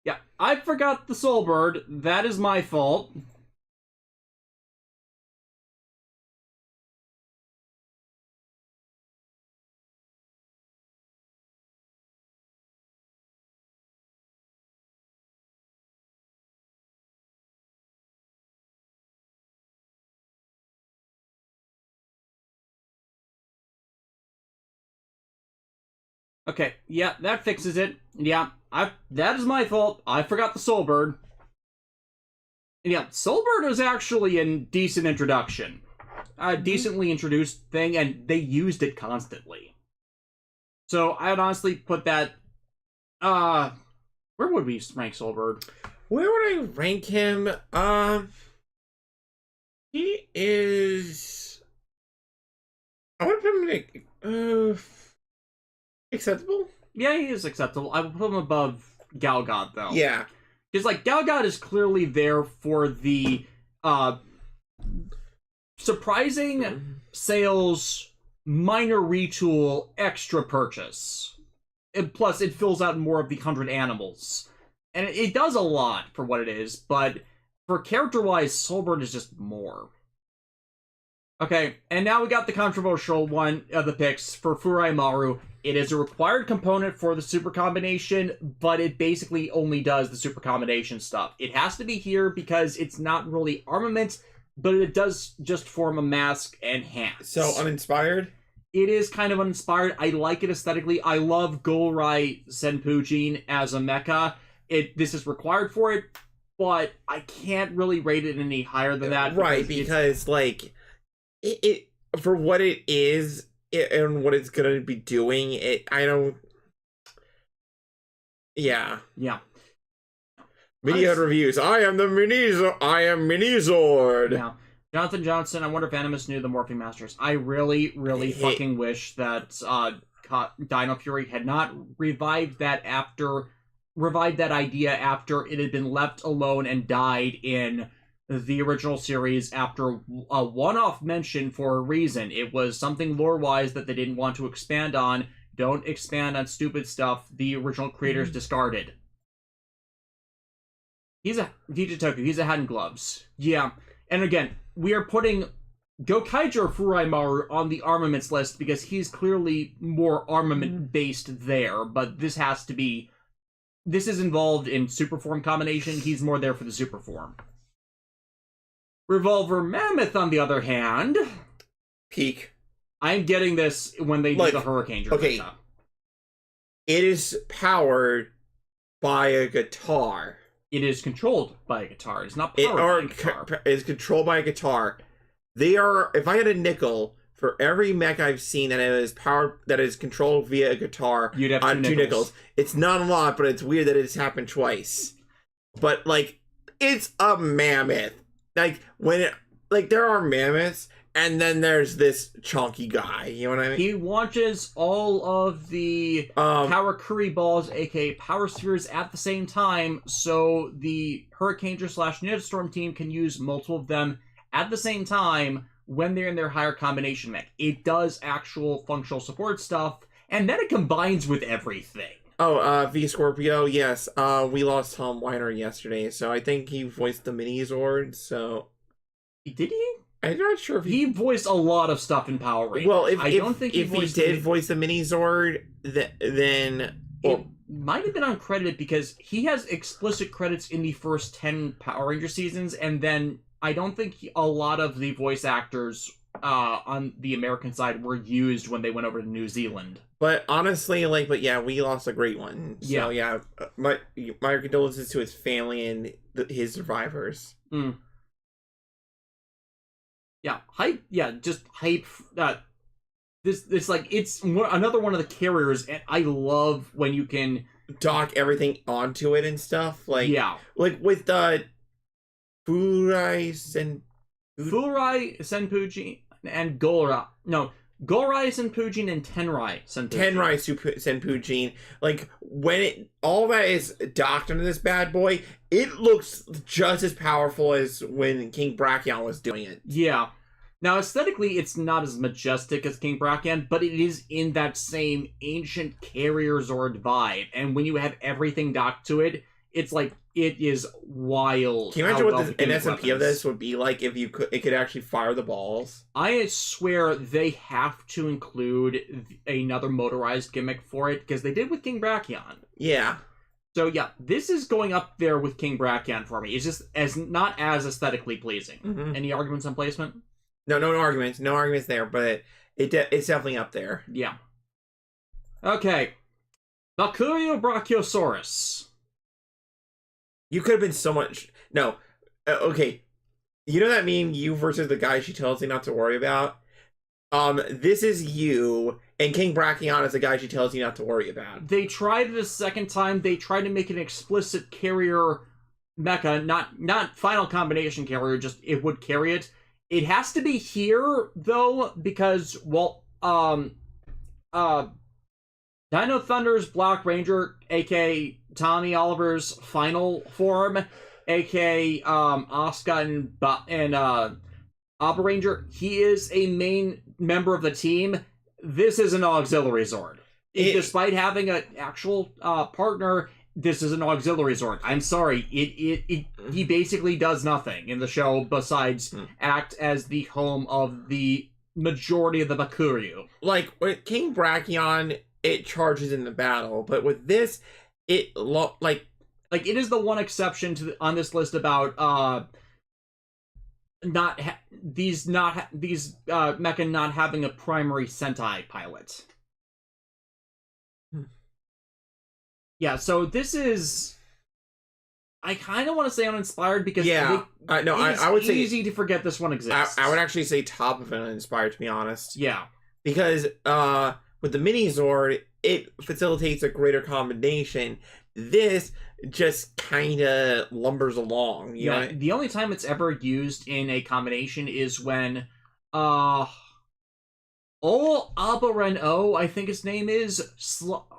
Yeah, I forgot the Soulbird. That is my fault. Okay, yeah, that fixes it. Yeah, that is my fault. I forgot the Soulbird. Yeah, Soulbird was actually a decent introduction. A decently introduced thing, and they used it constantly. So, I'd honestly put that... where would we rank Soulbird? Where would I rank him? He is... I would put him in... acceptable? Yeah, he is acceptable. I would put him above Gal God, though. Yeah. Because, like, Gal God is clearly there for the, surprising sales, minor retool, extra purchase. And plus, it fills out more of the 100 animals. And it does a lot for what it is, but for character-wise, Soulbird is just more. Okay, and now we got the controversial one of the picks for Furai Maru. It is a required component for the super combination, but it basically only does the super combination stuff. It has to be here because it's not really armament, but it does just form a mask and hands. So, uninspired? It is kind of uninspired. I like it aesthetically. I love Golrai Senpujin as a mecha. This is required for it, but I can't really rate it any higher than that. Right, because like... It for what it is and what it's gonna be doing, I don't. Yeah. Video reviews. I am Minizord. Yeah. Jonathan Johnson. I wonder if Animus knew the Morphing Masters. I really fucking wish that Dino Fury had not revived that idea after it had been left alone and died in the original series after a one-off mention for a reason. It was something lore-wise that they didn't want to expand on. Don't expand on stupid stuff the original creators discarded. He's a Digitoku. He's a hat and gloves. Yeah. And again, we are putting Gokaiger Furai Maru on the armaments list because he's clearly more armament-based there, but this is involved in super form combination. He's more there for the super form. Revolver Mammoth, on the other hand... Peak. I'm getting this when they do the Hurricane Journey. Okay. It is powered by a guitar. It is controlled by a guitar. It's not powered by a guitar. It's controlled by a guitar. They are. If I had a nickel for every mech I've seen that is powered, that is controlled via a guitar, you'd have two nickels. It's not a lot, but it's weird that it's happened twice. But like, it's a mammoth. Like there are mammoths, and then there's this chunky guy. You know what I mean? He launches all of the Karakuri balls, aka power spheres, at the same time, so the Hurricaneer / Storm team can use multiple of them at the same time when they're in their higher combination mech. It does actual functional support stuff, and then it combines with everything. Oh, V Scorpio, yes. We lost Tom Weiner yesterday, so I think he voiced the Megazord, so... Did he? I'm not sure if he voiced a lot of stuff in Power Rangers. Well, if he did voice the Megazord, then... Well, it might have been uncredited, because he has explicit credits in the first 10 Power Ranger seasons, and then I don't think a lot of the voice actors on the American side were used when they went over to New Zealand. But honestly, but yeah, we lost a great one. So yeah, my condolences to his family and his survivors. Mm. Yeah, hype. Yeah, just hype. This like, it's another one of the carriers, and I love when you can dock everything onto it and stuff. Like with Furai Senpujin and Golrai Senpujin and Tenrai Senpujin. Like, when all that is docked into this bad boy, it looks just as powerful as when King Brachon was doing it. Yeah. Now, aesthetically, it's not as majestic as King Brachon, but it is in that same ancient carrier Zord vibe. And when you have everything docked to it, it's like, it is wild. Can you imagine what an SMP of this would be like if it could actually fire the balls? I swear they have to include another motorized gimmick for it, because they did with King Brachon. Yeah. So yeah, this is going up there with King Brachon for me. It's just not as aesthetically pleasing. Mm-hmm. Any arguments on placement? No arguments. No arguments there, but it's definitely up there. Yeah. Okay. Valkyrio Brachiosaurus. You could have been so much... No. Okay. You know that meme, you versus the guy she tells you not to worry about? This is you, and King Brachon is the guy she tells you not to worry about. They tried it a second time. They tried to make an explicit carrier mecha, not final combination carrier, just it would carry it. It has to be here, though, because, well, Dino Thunder's Black Ranger, aka Tommy Oliver's final form, aka Asuka and Abba Ranger, he is a main member of the team. This is an auxiliary Zord. Despite having an actual partner, this is an auxiliary Zord. I'm sorry, he basically does nothing in the show besides act as the home of the majority of the Bakuryu. Like, with King Brachon, it charges in the battle, but with this, it it is the one exception on this list about these mecha not having a primary Sentai pilot. Yeah, so this is, I kind of want to say uninspired, because I would say easy to forget this one exists. I would actually say top of an uninspired, to be honest. Yeah, because with the Megazord, it facilitates a greater combination. This just kind of lumbers along. You know? The only time it's ever used in a combination is when Abba Ren-O, I think his name is,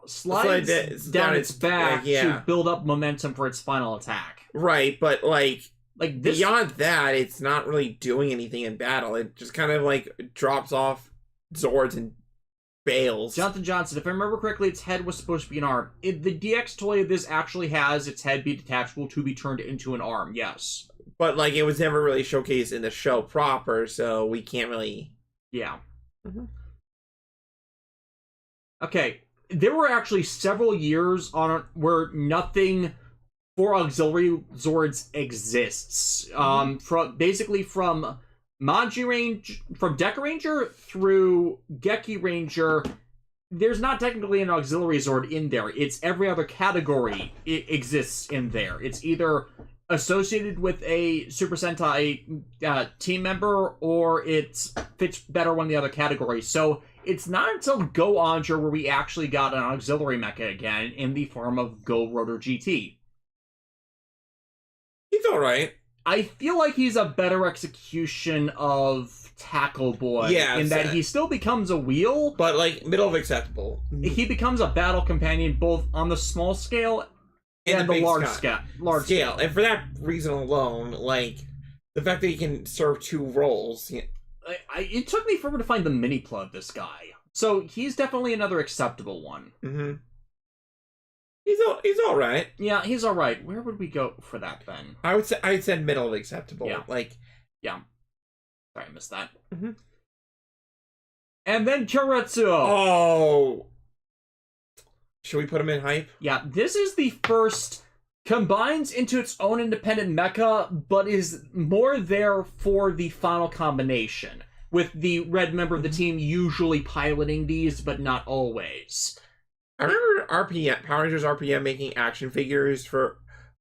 slides down its back to build up momentum for its final attack. Right, but like this, beyond that, it's not really doing anything in battle. It just kind of drops off Zords and bails. Jonathan Johnson, if I remember correctly, its head was supposed to be an arm. The DX toy of this actually has its head be detachable to be turned into an arm, yes. But it was never really showcased in the show proper, so we can't really... Yeah. Mm-hmm. Okay, there were actually several years where nothing for auxiliary Zords exists. From Maji Ranger, from Deca Ranger through Geki Ranger, there's not technically an auxiliary Zord in there. It's every other category exists in there. It's either associated with a Super Sentai team member, or it fits better one of the other categories. So it's not until Go Andra where we actually got an auxiliary mecha again in the form of Go Rotor GT. He's alright. I feel like he's a better execution of Tackle Boy, yeah, in that he still becomes a wheel, but like middle of acceptable. He becomes a battle companion both on the small scale and the large scale. And for that reason alone, like the fact that he can serve two roles. It took me forever to find the mini plot of this guy, so he's definitely another acceptable one. Mm-hmm. He's all right. Yeah, he's all right. Where would we go for that then? I'd say middle of acceptable. Yeah. Like, yeah. Sorry, I missed that. Mm-hmm. And then Kyoretsu. Oh. Should we put him in hype? Yeah, this is the first combines into its own independent mecha, but is more there for the final combination, with the red member of the team usually piloting these, but not always. I remember Power Rangers RPM making action figures for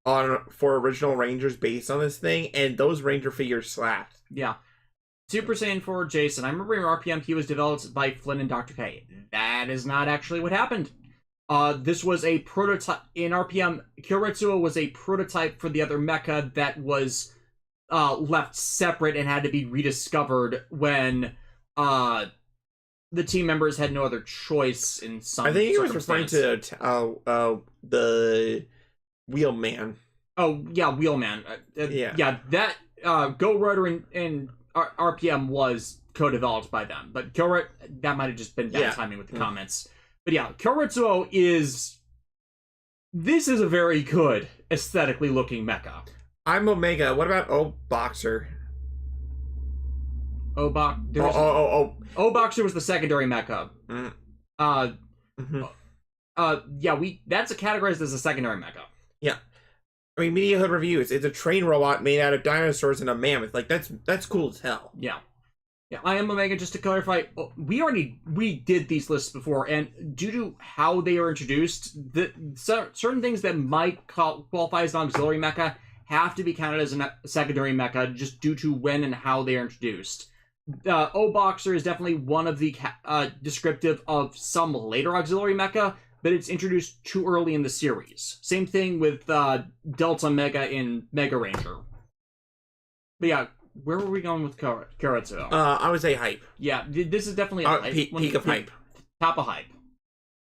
original Rangers based on this thing, and those Ranger figures slapped. Yeah. Super Saiyan 4 Jason. I remember in RPM he was developed by Flynn and Dr. K. That is not actually what happened. This was a prototype. In RPM, Kyoretsu was a prototype for the other mecha that was left separate and had to be rediscovered when the team members had no other choice in some I think he was referring to the Wheelman. Oh, yeah, Wheelman. Yeah, that Go Rotor and RPM was co-developed by them, but that might have just been bad timing with the comments. But yeah, Kyoretsu this is a very good aesthetically looking mecha. I'm Omega. What about O-Boxer? O-Boxer was the secondary mecha. That's categorized as a secondary mecha. Yeah. I mean, Media Hood Reviews. It's a train robot made out of dinosaurs and a mammoth. Like, that's cool as hell. Yeah. Yeah, I am Omega. Just to clarify, we did these lists before, and due to how they are introduced, certain things that might qualify as an auxiliary mecha have to be counted as a secondary mecha just due to when and how they are introduced. O-Boxer is definitely one of the descriptive of some later auxiliary mecha, but it's introduced too early in the series. Same thing with Delta Mega in Mega Ranger. But yeah, where were we going with Kyoretsu? I would say hype. Yeah, this is definitely a hype. Peak of hype. Top of hype.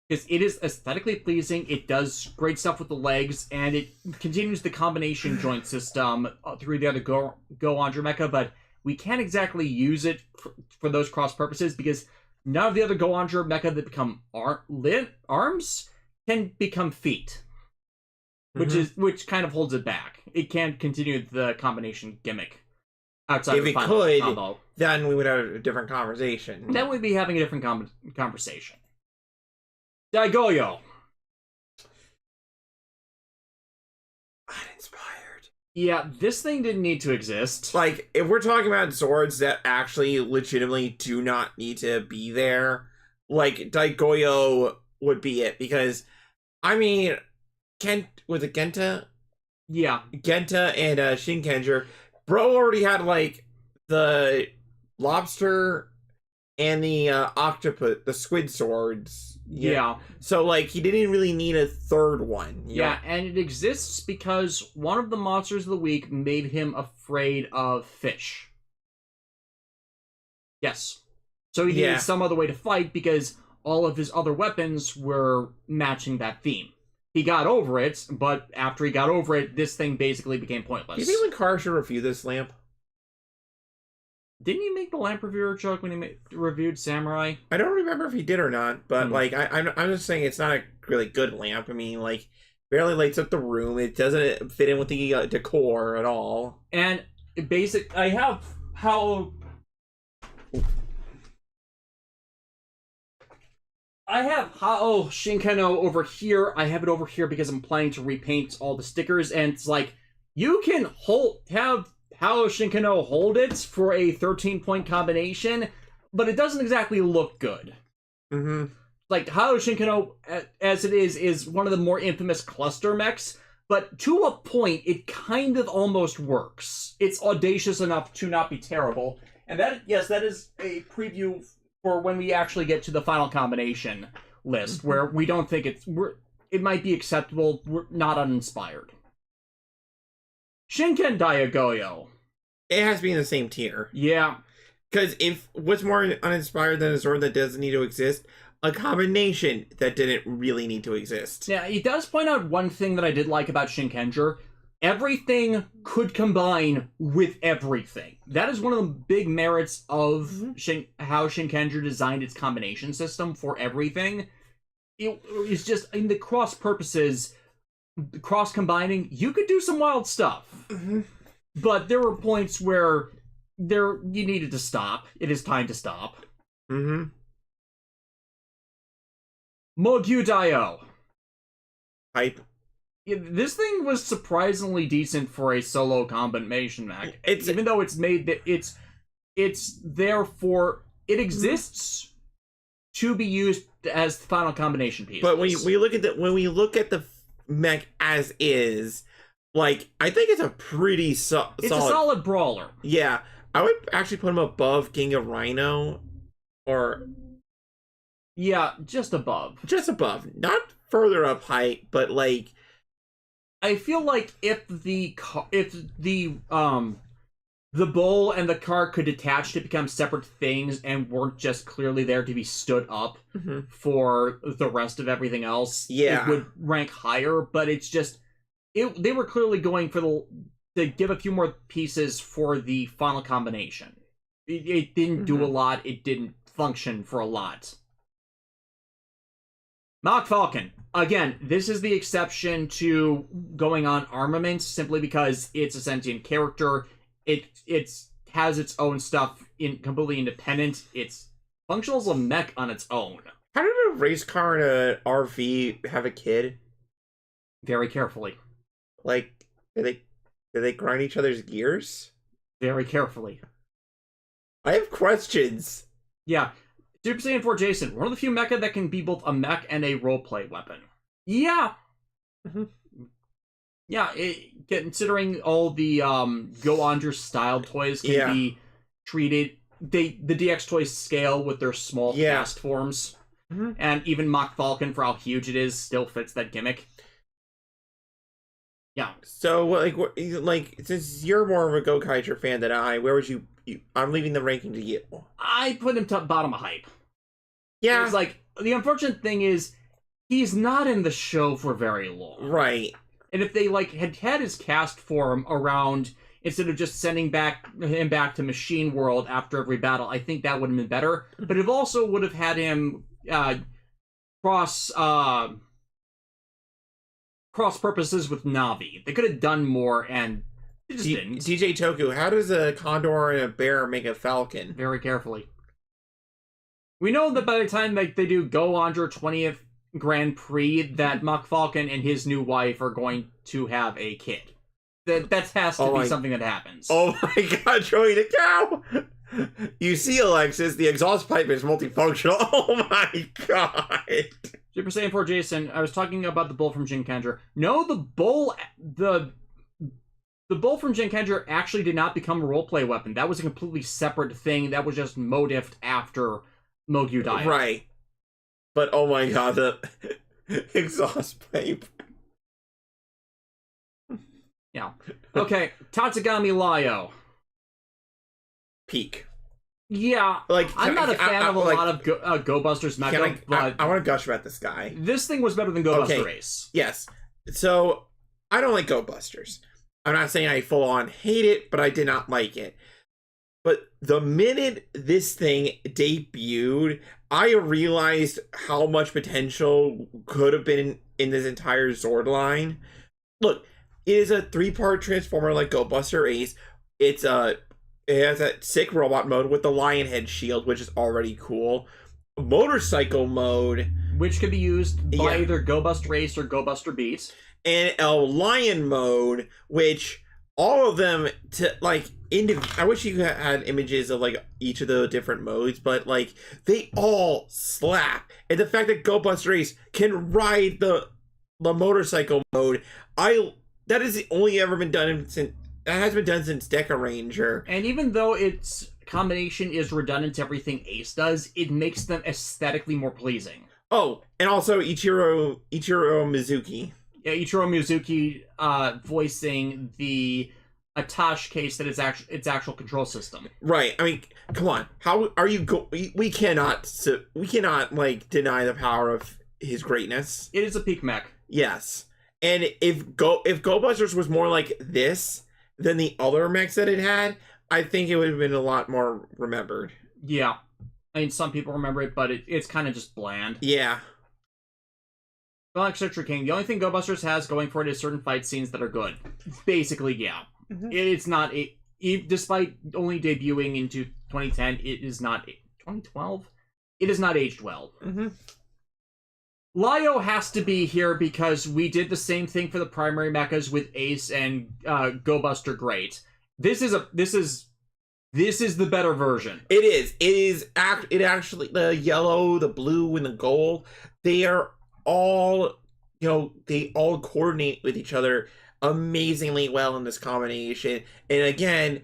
Because it is aesthetically pleasing, it does great stuff with the legs, and it continues the combination joint system through the other Go Andra mecha, but we can't exactly use it for those cross purposes because none of the other Go Andra mecha that become arms can become feet, which kind of holds it back. It can't continue the combination gimmick outside of the final combo. Then we would have a different conversation. Then we'd be having a different conversation. Daigoyo. Uninspired. Yeah, this thing didn't need to exist. Like, if we're talking about Zords that actually legitimately do not need to be there, like, Daigoyo would be it. Because, I mean, was it Genta? Yeah. Genta and Shinkenger. Bro already had, like, the lobster and the octopus, the squid swords. Yeah. So, like, he didn't really need a third one. Yeah, and it exists because one of the monsters of the week made him afraid of fish. Yes. So he needed some other way to fight because all of his other weapons were matching that theme. He got over it, but after he got over it, this thing basically became pointless. Do you think Lakar should review this lamp? Didn't he make the lamp reviewer joke when he reviewed Samurai? I don't remember if he did or not, but like I'm just saying it's not a really good lamp. I mean, like, barely lights up the room. It doesn't fit in with the decor at all. And I have Hao Shinkano over here. I have it over here because I'm planning to repaint all the stickers, and it's like you can have Hao Shinkano hold it for a 13-point combination, but it doesn't exactly look good. like Hao Shinkano, as it is one of the more infamous cluster mechs, but to a point, it kind of almost works. It's audacious enough to not be terrible. And that is a preview for when we actually get to the final combination list, where we don't think it might be acceptable, we're not uninspired. Shinken Diagoyo. It has to be in the same tier. Yeah. Because if what's more uninspired than a Zord that doesn't need to exist? A combination that didn't really need to exist. Yeah, he does point out one thing that I did like about Shinkenger. Everything could combine with everything. That is one of the big merits of how Shinkenger designed its combination system for everything. It is just, in the cross-purposes, cross-combining, you could do some wild stuff. But there were points where you needed to stop. It is time to stop. Mogyu Dio. Hype. Yeah, this thing was surprisingly decent for a solo combination mech. Even though it's made that it's there for it exists to be used as the final combination piece. But when we look at the mech as is, like, I think it's a pretty solid. It's a solid brawler. Yeah, I would actually put him above King of Rhino, or yeah, just above. Just above, not further up height, but like. I feel like if the bull and the car could detach to become separate things and weren't just clearly there to be stood up for the rest of everything else, it would rank higher. But it's just they were clearly going for to give a few more pieces for the final combination. It didn't do a lot. It didn't function for a lot. Mach Falcon. Again, this is the exception to going on armaments, simply because it's a sentient character. It has its own stuff completely independent. It's functional as a mech on its own. How did a race car and an RV have a kid? Very carefully. Like, do they grind each other's gears? Very carefully. I have questions. Yeah. Super Saiyan 4 Jason, one of the few mecha that can be both a mech and a roleplay weapon. Yeah. Yeah, considering all the Go Under style toys can be treated, the DX toys scale with their small cast forms. And even Mach Falcon, for how huge it is, still fits that gimmick. Yeah. So, like, since you're more of a Gokaiger fan than I, where would you I'm leaving the ranking to you. I put him top bottom of hype. Yeah. It's like, the unfortunate thing is, he's not in the show for very long. Right. And if they, like, had his cast form around, instead of just sending him back to Machine World after every battle, I think that would have been better. But it also would have had him cross purposes with Navi. They could have done more, and they just didn't. DJ Toku, how does a Condor and a bear make a falcon? Very carefully. We know that by the time they do Go Under 20th Grand Prix, that Mach Falcon and his new wife are going to have a kid. That has to be something that happens. Oh my god, Joey the cow! You see, Alexis, the exhaust pipe is multifunctional. Oh my god! Super Saiyan 4 Jason, I was talking about the bull from Shinkenger. No, the bull from Shinkenger actually did not become a roleplay weapon. That was a completely separate thing. That was just motifed after Mogyu died. Right. But oh my god, the exhaust pipe. Yeah. Okay, Tatsugami Lyo. Peak. Yeah, like I'm not a fan of a lot of Go Busters mecha, but I want to gush about this guy. This thing was better than Go Buster Ace. Yes. So, I don't like Go Busters. I'm not saying I full on hate it, but I did not like it. But the minute this thing debuted, I realized how much potential could have been in this entire Zord line. Look, it is a 3-part transformer like Go Buster Ace. It has that sick robot mode with the lion head shield, which is already cool. Motorcycle mode, which could be used by either Go Buster Ace or Go Buster Beat. And a lion mode, which all of them to like I wish you had images of like each of the different modes, but like they all slap. And the fact that Go Buster Ace can ride the motorcycle mode, that is only ever been done since that has been done since Deca Ranger. And even though its combination is redundant to everything Ace does, it makes them aesthetically more pleasing. Oh, and also Ichiro Mizuki. Yeah, Ichiro Mizuki voicing the Atash case that is its actual control system. Right. I mean, come on. How are you we cannot like deny the power of his greatness. It is a peak mech. Yes. And if Go Busters was more like this than the other mechs that it had, I think it would have been a lot more remembered. Yeah. I mean, some people remember it, but it's kind of just bland. Yeah. Like Citrus King, the only thing Go Busters has going for it is certain fight scenes that are good. Basically, yeah. Mm-hmm. It's not despite only debuting into 2010, it is not 2012. It is not aged well. Mm-hmm. Lyo has to be here because we did the same thing for the primary mechas with Ace and Go Buster Great. This is the better version. It is. It actually, the yellow, the blue, and the gold, they are all, they all coordinate with each other amazingly well in this combination. And again,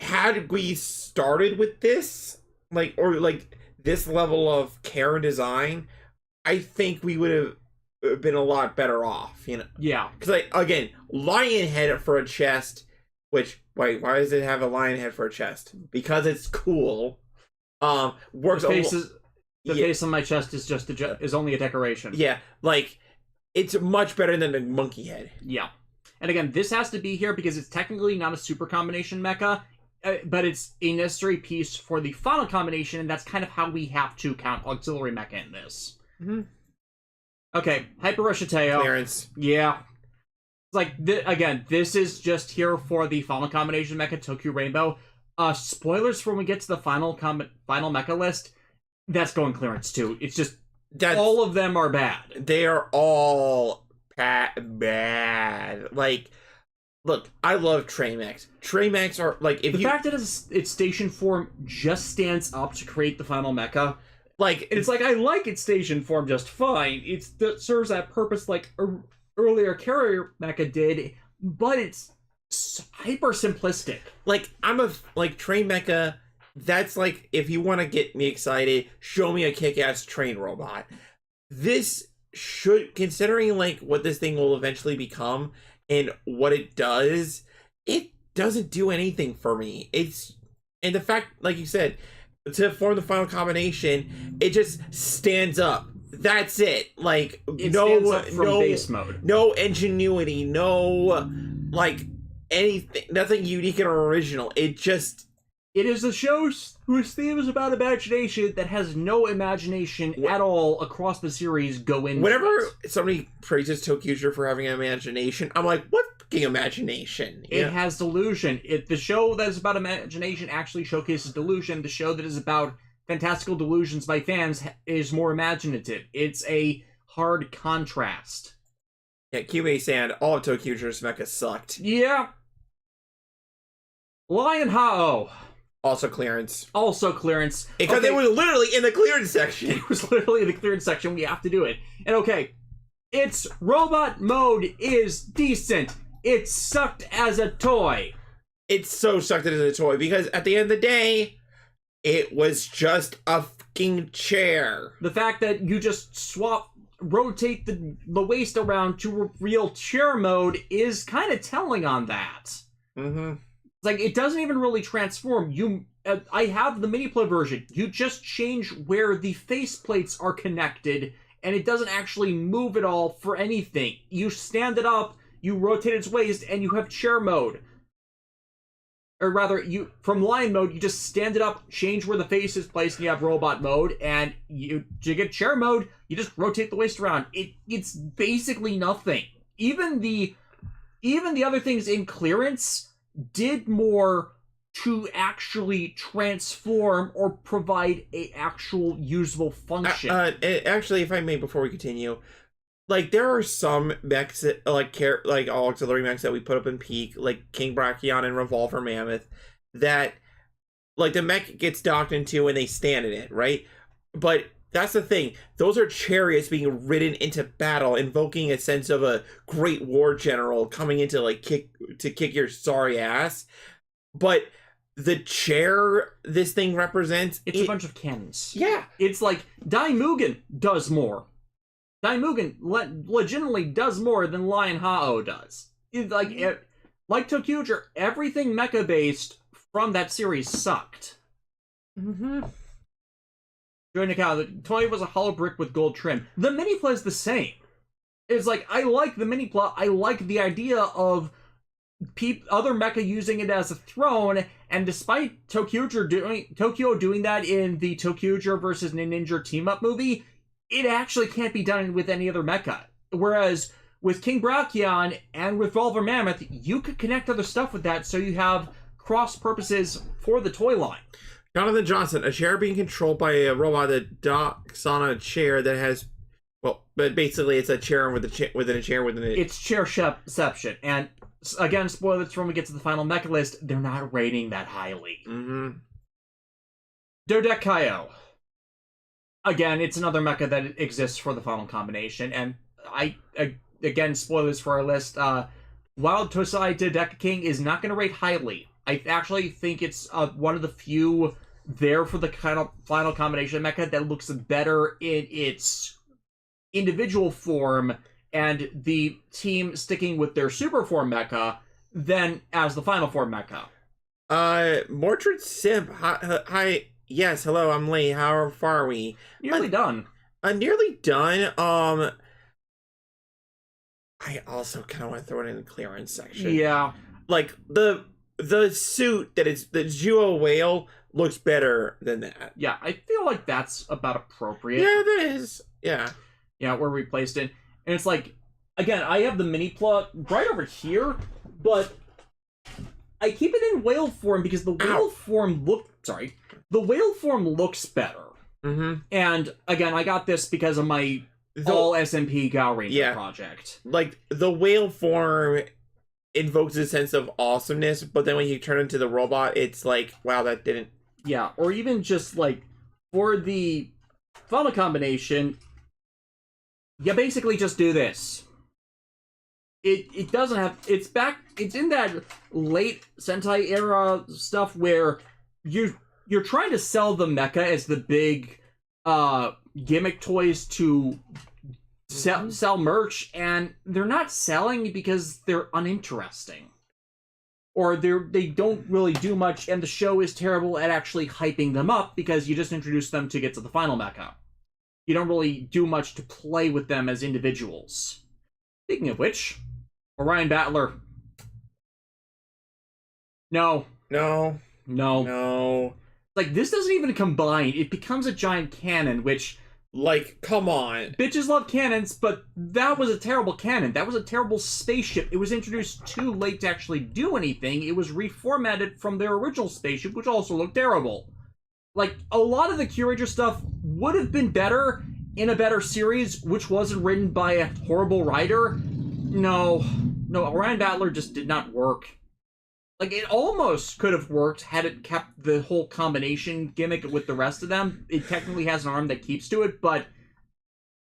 had we started with this, this level of care and design, I think we would have been a lot better off, Yeah. Because, again, lion head for a chest, which, why does it have a lion head for a chest? Because it's cool. Works. The face on my chest is is only a decoration. Yeah, it's much better than the monkey head. Yeah. And again, this has to be here because it's technically not a super combination mecha, but it's a necessary piece for the final combination, and that's kind of how we have to count auxiliary mecha in this. Mm-hmm. Okay, Hyper Rushateo. Clearance. Yeah. It's again, this is just here for the final combination mecha, Tokyo Rainbow. Spoilers for when we get to the final mecha list, that's going clearance too. It's just, all of them are bad. They are all bad. Look, I love Traymax. Traymax are, the fact that its station form just stands up to create the final mecha, I like its station form just fine. It serves that purpose like earlier carrier mecha did, but it's hyper simplistic. Train mecha. That's if you want to get me excited, show me a kick-ass train robot. This should, considering what this thing will eventually become and what it doesn't do anything for me. And the fact, like you said, to form the final combination, it just stands up. That's it. It stands up from base mode. No ingenuity, no anything, nothing unique and original. It is a show whose theme is about imagination that has no imagination at all across the series go into Whenever somebody praises ToQger for having an imagination, I'm like, what fucking imagination? It has delusion. The show that is about imagination actually showcases delusion. The show that is about fantastical delusions by fans is more imaginative. It's a hard contrast. Yeah, QA-san, all of ToQger's mecha sucked. Yeah. Lion Hao. Also clearance. Because it was literally in the clearance section. It was literally in the clearance section. We have to do it. And okay, its robot mode is decent. It's sucked as a toy. It's so sucked as a toy because at the end of the day, it was just a fucking chair. The fact that you just rotate the waist around to real chair mode is kind of telling on that. Mm-hmm. It doesn't even really transform. I have the mini-play version. You just change where the face plates are connected, and it doesn't actually move at all for anything. You stand it up, you rotate its waist, and you have chair mode. Or rather, from lion mode, you just stand it up, change where the face is placed, and you have robot mode, and to get chair mode, you just rotate the waist around. It's basically nothing. Even the other things in clearance did more to actually transform or provide a actual usable function. Actually, if I may, before we continue, like there are some mechs that, like auxiliary mechs that we put up in peak, like King Brachon and Revolver Mammoth, that like the mech gets docked into and they stand in it, right? But that's the thing. Those are chariots being ridden into battle, invoking a sense of a great war general coming into like kick your sorry ass. But the chair this thing represents, it's a bunch of cannons. Yeah. It's like Mugen does more. Mugen legitimately does more than Lion Hao does. Like Tokyuger, everything mecha based from that series sucked. Mm-hmm. Join the cow. The toy was a hollow brick with gold trim. The mini plot is the same. It's like, I like the mini plot. I like the idea of other mecha using it as a throne, and despite Tokyo doing that in the Tokyuger versus Ninja team-up movie, it actually can't be done with any other mecha. Whereas with King Brachon and with Revolver Mammoth, you could connect other stuff with that, so you have cross purposes for the toy line. Jonathan Johnson, a chair being controlled by a robot that docks on a chair that has, well, but basically it's a chair within a chair within it. It's chairception, and again, spoilers when we get to the final mecha list, they're not rating that highly. Mm-hmm. Dodekaio. Again, it's another mecha that exists for the final combination, and again, spoilers for our list, Wild Tosai Dodeka King is not going to rate highly. I actually think it's one of the few there for the kind of final combination mecha that looks better in its individual form and the team sticking with their super form mecha than as the final form mecha. Mordred Simp, hi, yes, hello, I'm late. How far are we? Nearly done. Nearly done. I also kind of want to throw it in the clearance section. Yeah. Like, the suit that is the Juo whale looks better than that. Yeah, I feel like that's about appropriate. Yeah, that is. Yeah. Yeah, where we placed it. And it's like, again, I have the mini plot right over here, but I keep it in whale form because the whale form looks better. Mm-hmm. And again, I got this because of my all SMP Gao Ranger project. Like, the whale form invokes a sense of awesomeness, but then when you turn into the robot, it's like, wow, that didn't... Yeah, or even just, like, for the final combination, you basically just do this. It doesn't have... It's in that late Sentai era stuff where you're trying to sell the mecha as the big gimmick toys to sell merch, and they're not selling because they're uninteresting. Or they don't really do much, and the show is terrible at actually hyping them up because you just introduce them to get to the final mecha. You don't really do much to play with them as individuals. Speaking of which, Orion Battler. No. Like, this doesn't even combine. It becomes a giant cannon, which... Like, come on. Bitches love cannons, but that was a terrible cannon. That was a terrible spaceship. It was introduced too late to actually do anything. It was reformatted from their original spaceship, which also looked terrible. Like, a lot of the Curator stuff would have been better in a better series, which wasn't written by a horrible writer. No, Orion Battler just did not work. Like, it almost could have worked had it kept the whole combination gimmick with the rest of them. It technically has an arm that keeps to it, but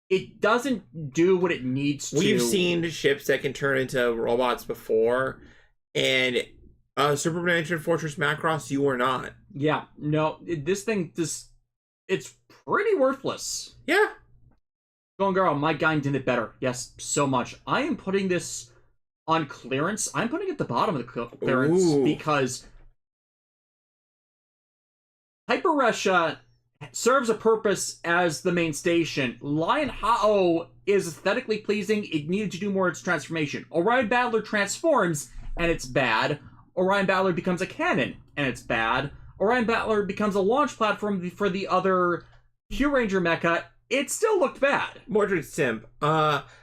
it doesn't do what it needs to. We've seen ships that can turn into robots before, and Super Dimension Fortress Macross, you are not. Yeah, no, this thing, it's pretty worthless. Yeah. Going girl, my guy did it better. Yes, so much. I am putting this on clearance. I'm putting it at the bottom of the clearance because Hyperesha serves a purpose as the main station. Lion Hao is aesthetically pleasing. It needed to do more its transformation. Orion Battler transforms, and it's bad. Orion Battler becomes a cannon, and it's bad. Orion Battler becomes a launch platform for the other Q Ranger mecha. It still looked bad. Mordred Simp.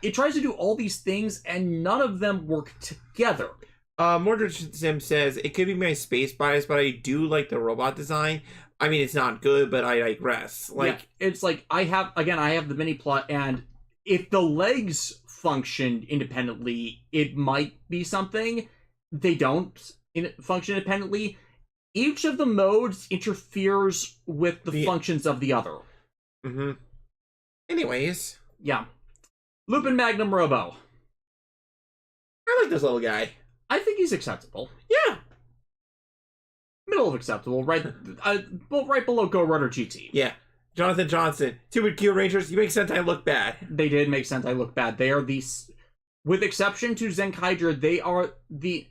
It tries to do all these things, and none of them work together. Mordred Simp says, it could be my space bias, but I do like the robot design. I mean, it's not good, but I digress. Like, yeah, it's like, I have the mini plot, and if the legs functioned independently, it might be something. They don't function independently. Each of the modes interferes with the functions of the other. Mm-hmm. Anyways. Yeah. Lupin Magnum Robo. I like this little guy. I think he's acceptable. Yeah. Middle of acceptable, right? Right below Go Runner GT. Yeah. Jonathan Johnson. Stupid Q Rangers, you make Sentai look bad. They did make Sentai look bad. They are with exception to Zenkaiger, they are the...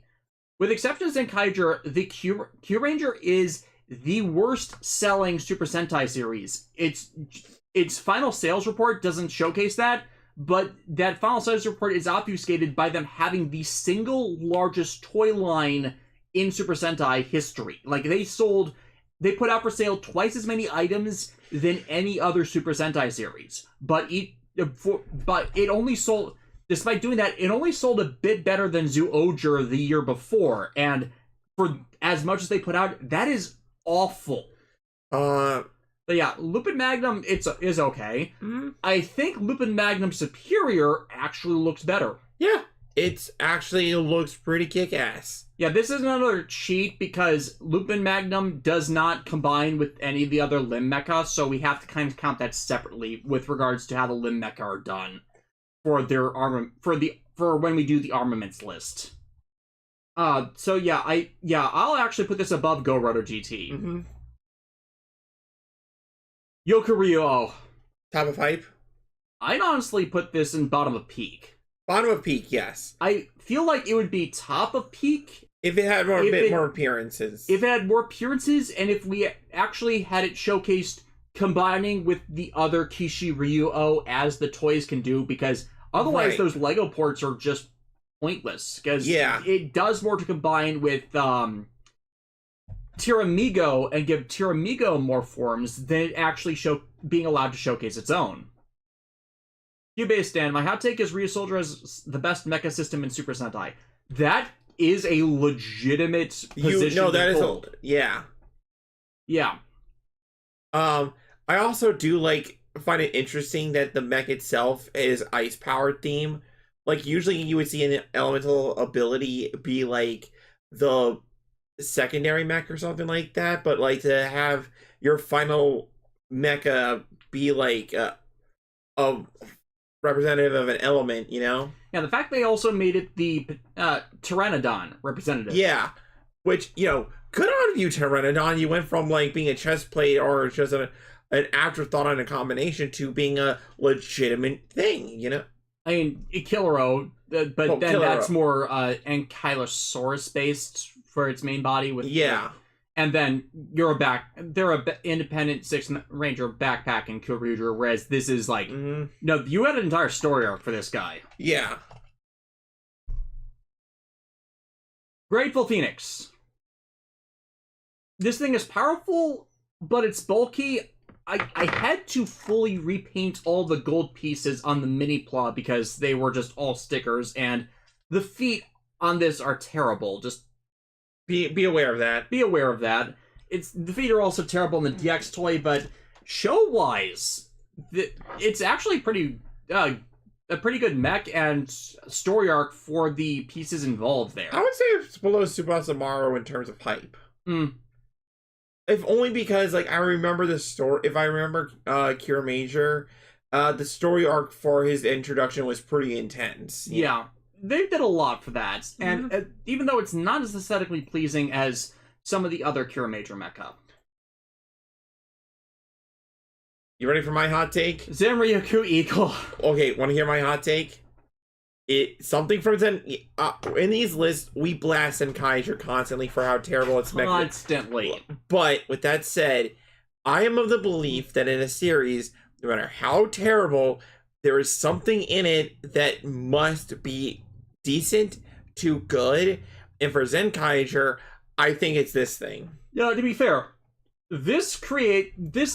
With exception to Zenkaiger, the Q Ranger is the worst selling Super Sentai series. Its final sales report doesn't showcase that, but that final sales report is obfuscated by them having the single largest toy line in Super Sentai history. Like, they put out for sale twice as many items than any other Super Sentai series. But it only sold... Despite doing that, it only sold a bit better than Zyuohger the year before. And for as much as they put out, that is awful. But yeah, Lupin Magnum is okay. Mm-hmm. I think Lupin Magnum Superior actually looks better. Yeah, it actually looks pretty kick-ass. Yeah, this is another cheat because Lupin Magnum does not combine with any of the other limb mecha, so we have to kind of count that separately with regards to how the limb mecha are done. For their for when we do the armaments list. So yeah, I'll actually put this above Go Roto GT. Mm-hmm. Yokuryo. Top of hype? I'd honestly put this in bottom of peak. Bottom of peak, yes. I feel like it would be top of peak if it had more appearances. If it had more appearances, and if we actually had it showcased combining with the other Kishi Ryuo as the toys can do, because otherwise those Lego ports are just pointless. Because it does more to combine with Tiramigo and give Tiramigo more forms than actually being allowed to showcase its own. Q-Base Dan, my hot take is Ryusoldier has the best mecha system in Super Sentai. That is a legitimate position to hold. Yeah. Yeah. I also do find it interesting that the mech itself is ice powered theme. Like, usually you would see an elemental ability be like the secondary mech or something like that, but like to have your final mecha be like a representative of an element, you know? Yeah, the fact they also made it the Pteranodon representative. Yeah, which, you know, good on you, Pteranodon. You went from like being a chest plate or just an afterthought on a combination to being a legitimate thing, you know? I mean, Killero, but then Killero. That's more Ankylosaurus based for its main body with and then they're a independent Six Ranger backpack in Kyoryuger, whereas this is like no, you had an entire story arc for this guy. Yeah. Grateful Phoenix. This thing is powerful, but it's bulky. I had to fully repaint all the gold pieces on the mini plot because they were just all stickers, and the feet on this are terrible. Just be aware of that. Be aware of that. The feet are also terrible in the DX toy, but show-wise, it's actually a pretty good mech and story arc for the pieces involved there. I would say it's below Tsubasa Maru in terms of hype. If only because, like, I remember the story. If I remember Cure Major, the story arc for his introduction was pretty intense. Yeah, they did a lot for that. And even though it's not as aesthetically pleasing as some of the other Cure Major mecha. You ready for my hot take? Zenryaku Eagle. Okay, want to hear my hot take? Something from Zen... in these lists, we blast Zenkaiger constantly for how terrible it's mecha. Constantly. But, with that said, I am of the belief that in a series, no matter how terrible, there is something in it that must be decent to good. And for Zenkaiger, I think it's this thing. Yeah, to be fair, this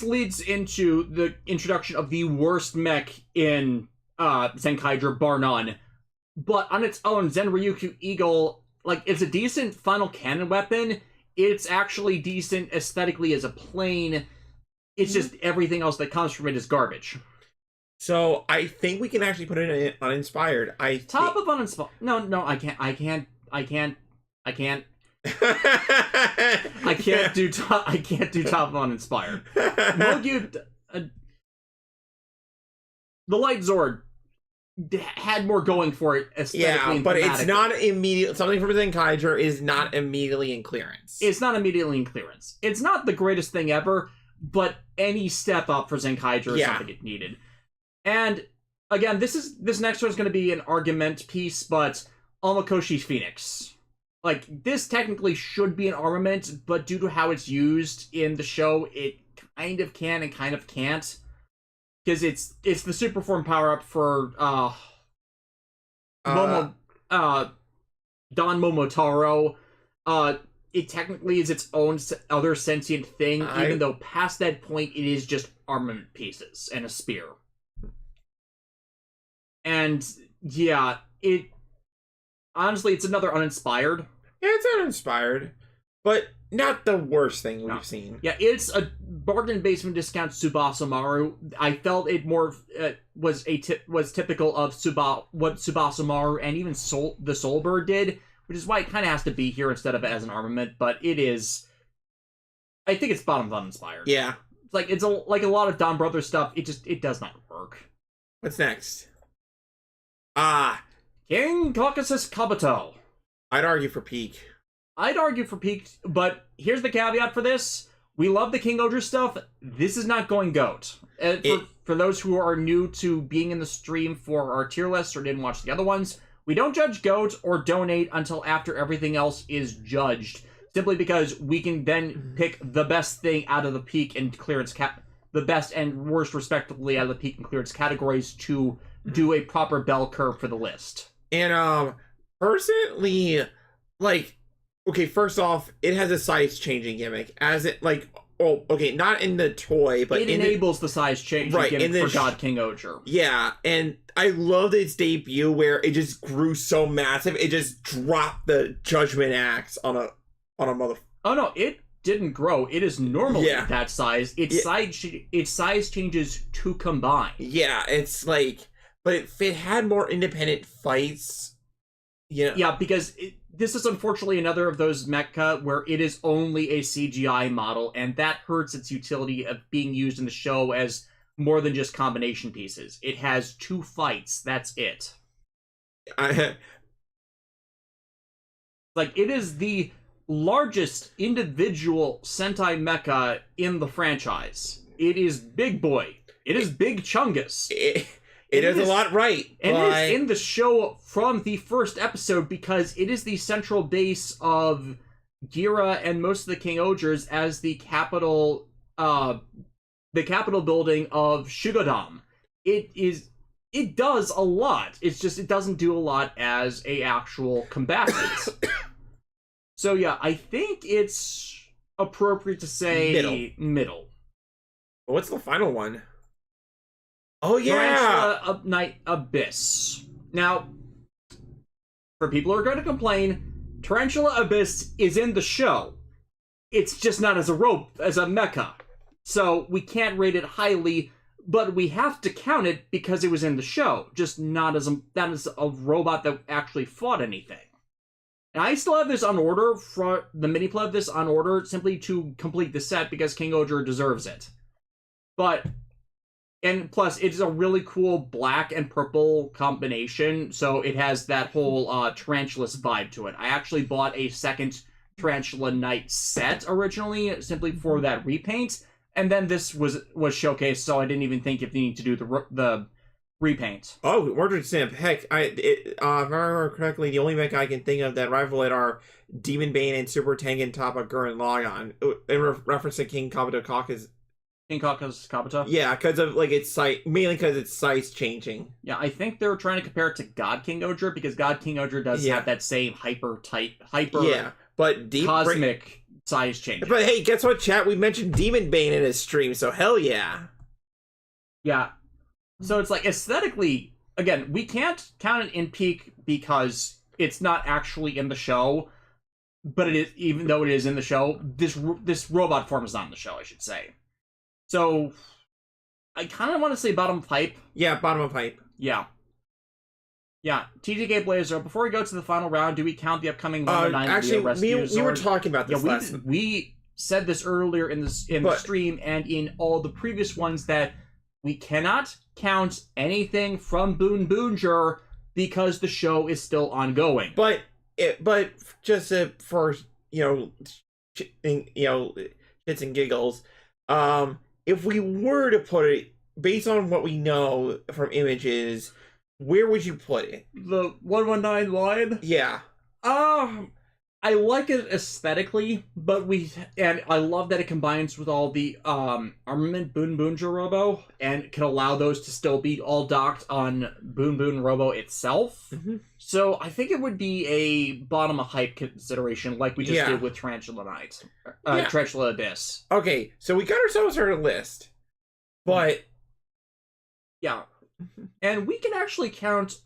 leads into the introduction of the worst mech in Zenkaiger, bar none. But on its own, Zenryaku Eagle, like, it's a decent final cannon weapon. It's actually decent aesthetically as a plane. It's just everything else that comes from it is garbage. So I think we can actually put it in uninspired. Top of uninspired. No, I can't. I can't do top. I can't do top of uninspired. Mogu, the Light Zord had more going for it aesthetically. Yeah, but it's not immediate. Something from Zenkaiger is not immediately in clearance. It's not immediately in clearance. It's not the greatest thing ever, but any step up for Zenkaiger is something it needed. And again, this next one is going to be an argument piece, but Almakoshi's Phoenix. Like, this technically should be an armament, but due to how it's used in the show, it kind of can and kind of can't. Because it's the super form power-up for Daan Momotaro. It technically is its own other sentient thing, even though past that point it is just armament pieces and a spear. And yeah, honestly, it's another uninspired. Yeah, it's uninspired, but not the worst thing we've seen. Yeah, it's a bargain basement discount Tsubasa Maru. I felt it more was typical of what Tsubasa Maru and even the Soulbird did, which is why it kind of has to be here instead of as an armament. But it is, I think it's bottom of uninspired. Yeah, it's like a lot of Don Brothers stuff. It does not work. What's next? King Caucasus Kabuto. I'd argue for peak. But here's the caveat for this. We love the King Ogre stuff. This is not going GOAT. For those who are new to being in the stream for our tier list or didn't watch the other ones, we don't judge GOAT or donate until after everything else is judged. Simply because we can then pick the best thing out of the peak and clearance the best and worst respectively out of the peak and clearance categories to do a proper bell curve for the list. And personally, like, okay, first off, it has a size changing gimmick. As it not in the toy, but it enables the size changing gimmick for God King Ogre. Yeah, and I loved its debut where it just grew so massive, it just dropped the Judgment Axe on a mother. Oh no, it didn't grow. It is normally that size. Its size changes to combine. Yeah, it's like, but if it had more independent fights, yeah, because this is unfortunately another of those mecha where it is only a CGI model, and that hurts its utility of being used in the show as more than just combination pieces. It has 2 fights. That's it. It is the largest individual Sentai mecha in the franchise. It is Big Boy. It is Big Chungus. It is a lot right. And it is in the show from the first episode because it is the central base of Gira and most of the King Ogres as the capital building of Shugodam. It does a lot. It's just it doesn't do a lot as a actual combatant. So yeah, I think it's appropriate to say middle. What's the final one? Oh, yeah! Tarantula Night Abyss. Now, for people who are going to complain, Tarantula Abyss is in the show. It's just not as a mecha. So we can't rate it highly, but we have to count it because it was in the show. Just not as a robot that actually fought anything. And I still have this on order, for the mini-play of this on order, simply to complete the set because King Ogre deserves it. And plus, it's a really cool black and purple combination, so it has that whole Tarantulas vibe to it. I actually bought a second Tarantula Knight set originally, simply for that repaint, and then this was showcased, so I didn't even think if you need to do the repaint. Oh, Ordered Simp. Heck, if I remember correctly, the only mecha I can think of that rival it are Demon Bane and Super Tengen Toppa Gurren Lagann, in reference to King Kabuto Caucus. King Caucus Kabuto? Yeah, because of its size, mainly because its size changing. Yeah, I think they were trying to compare it to God King Ogre because God King Ogre does have that same hyper but cosmic size change. But hey, guess what, chat? We mentioned Demon Bane in his stream, so hell yeah. Yeah. So it's like aesthetically, again, we can't count it in peak because it's not actually in the show. But it is, even though it is in the show, this robot form is not in the show, I should say. So, I kind of want to say bottom pipe. Yeah, bottom of pipe. Yeah. Yeah, TTK Blazer. Before we go to the final round, do we count the upcoming 109 actually, rescue we were talking about this we said this earlier in the stream and in all the previous ones that we cannot count anything from Boon Boonger because the show is still ongoing. But just for shits and giggles, if we were to put it based on what we know from images, where would you put it? The 119 line? Yeah. I like it aesthetically, but I love that it combines with all the armament Boon Boonja Robo and can allow those to still be all docked on Boon Boon Robo itself. Mm-hmm. So I think it would be a bottom of hype consideration, like we just did with Tarantula Knight, Tarantula Abyss. Okay, so we got ourselves our list, but yeah, and we can actually count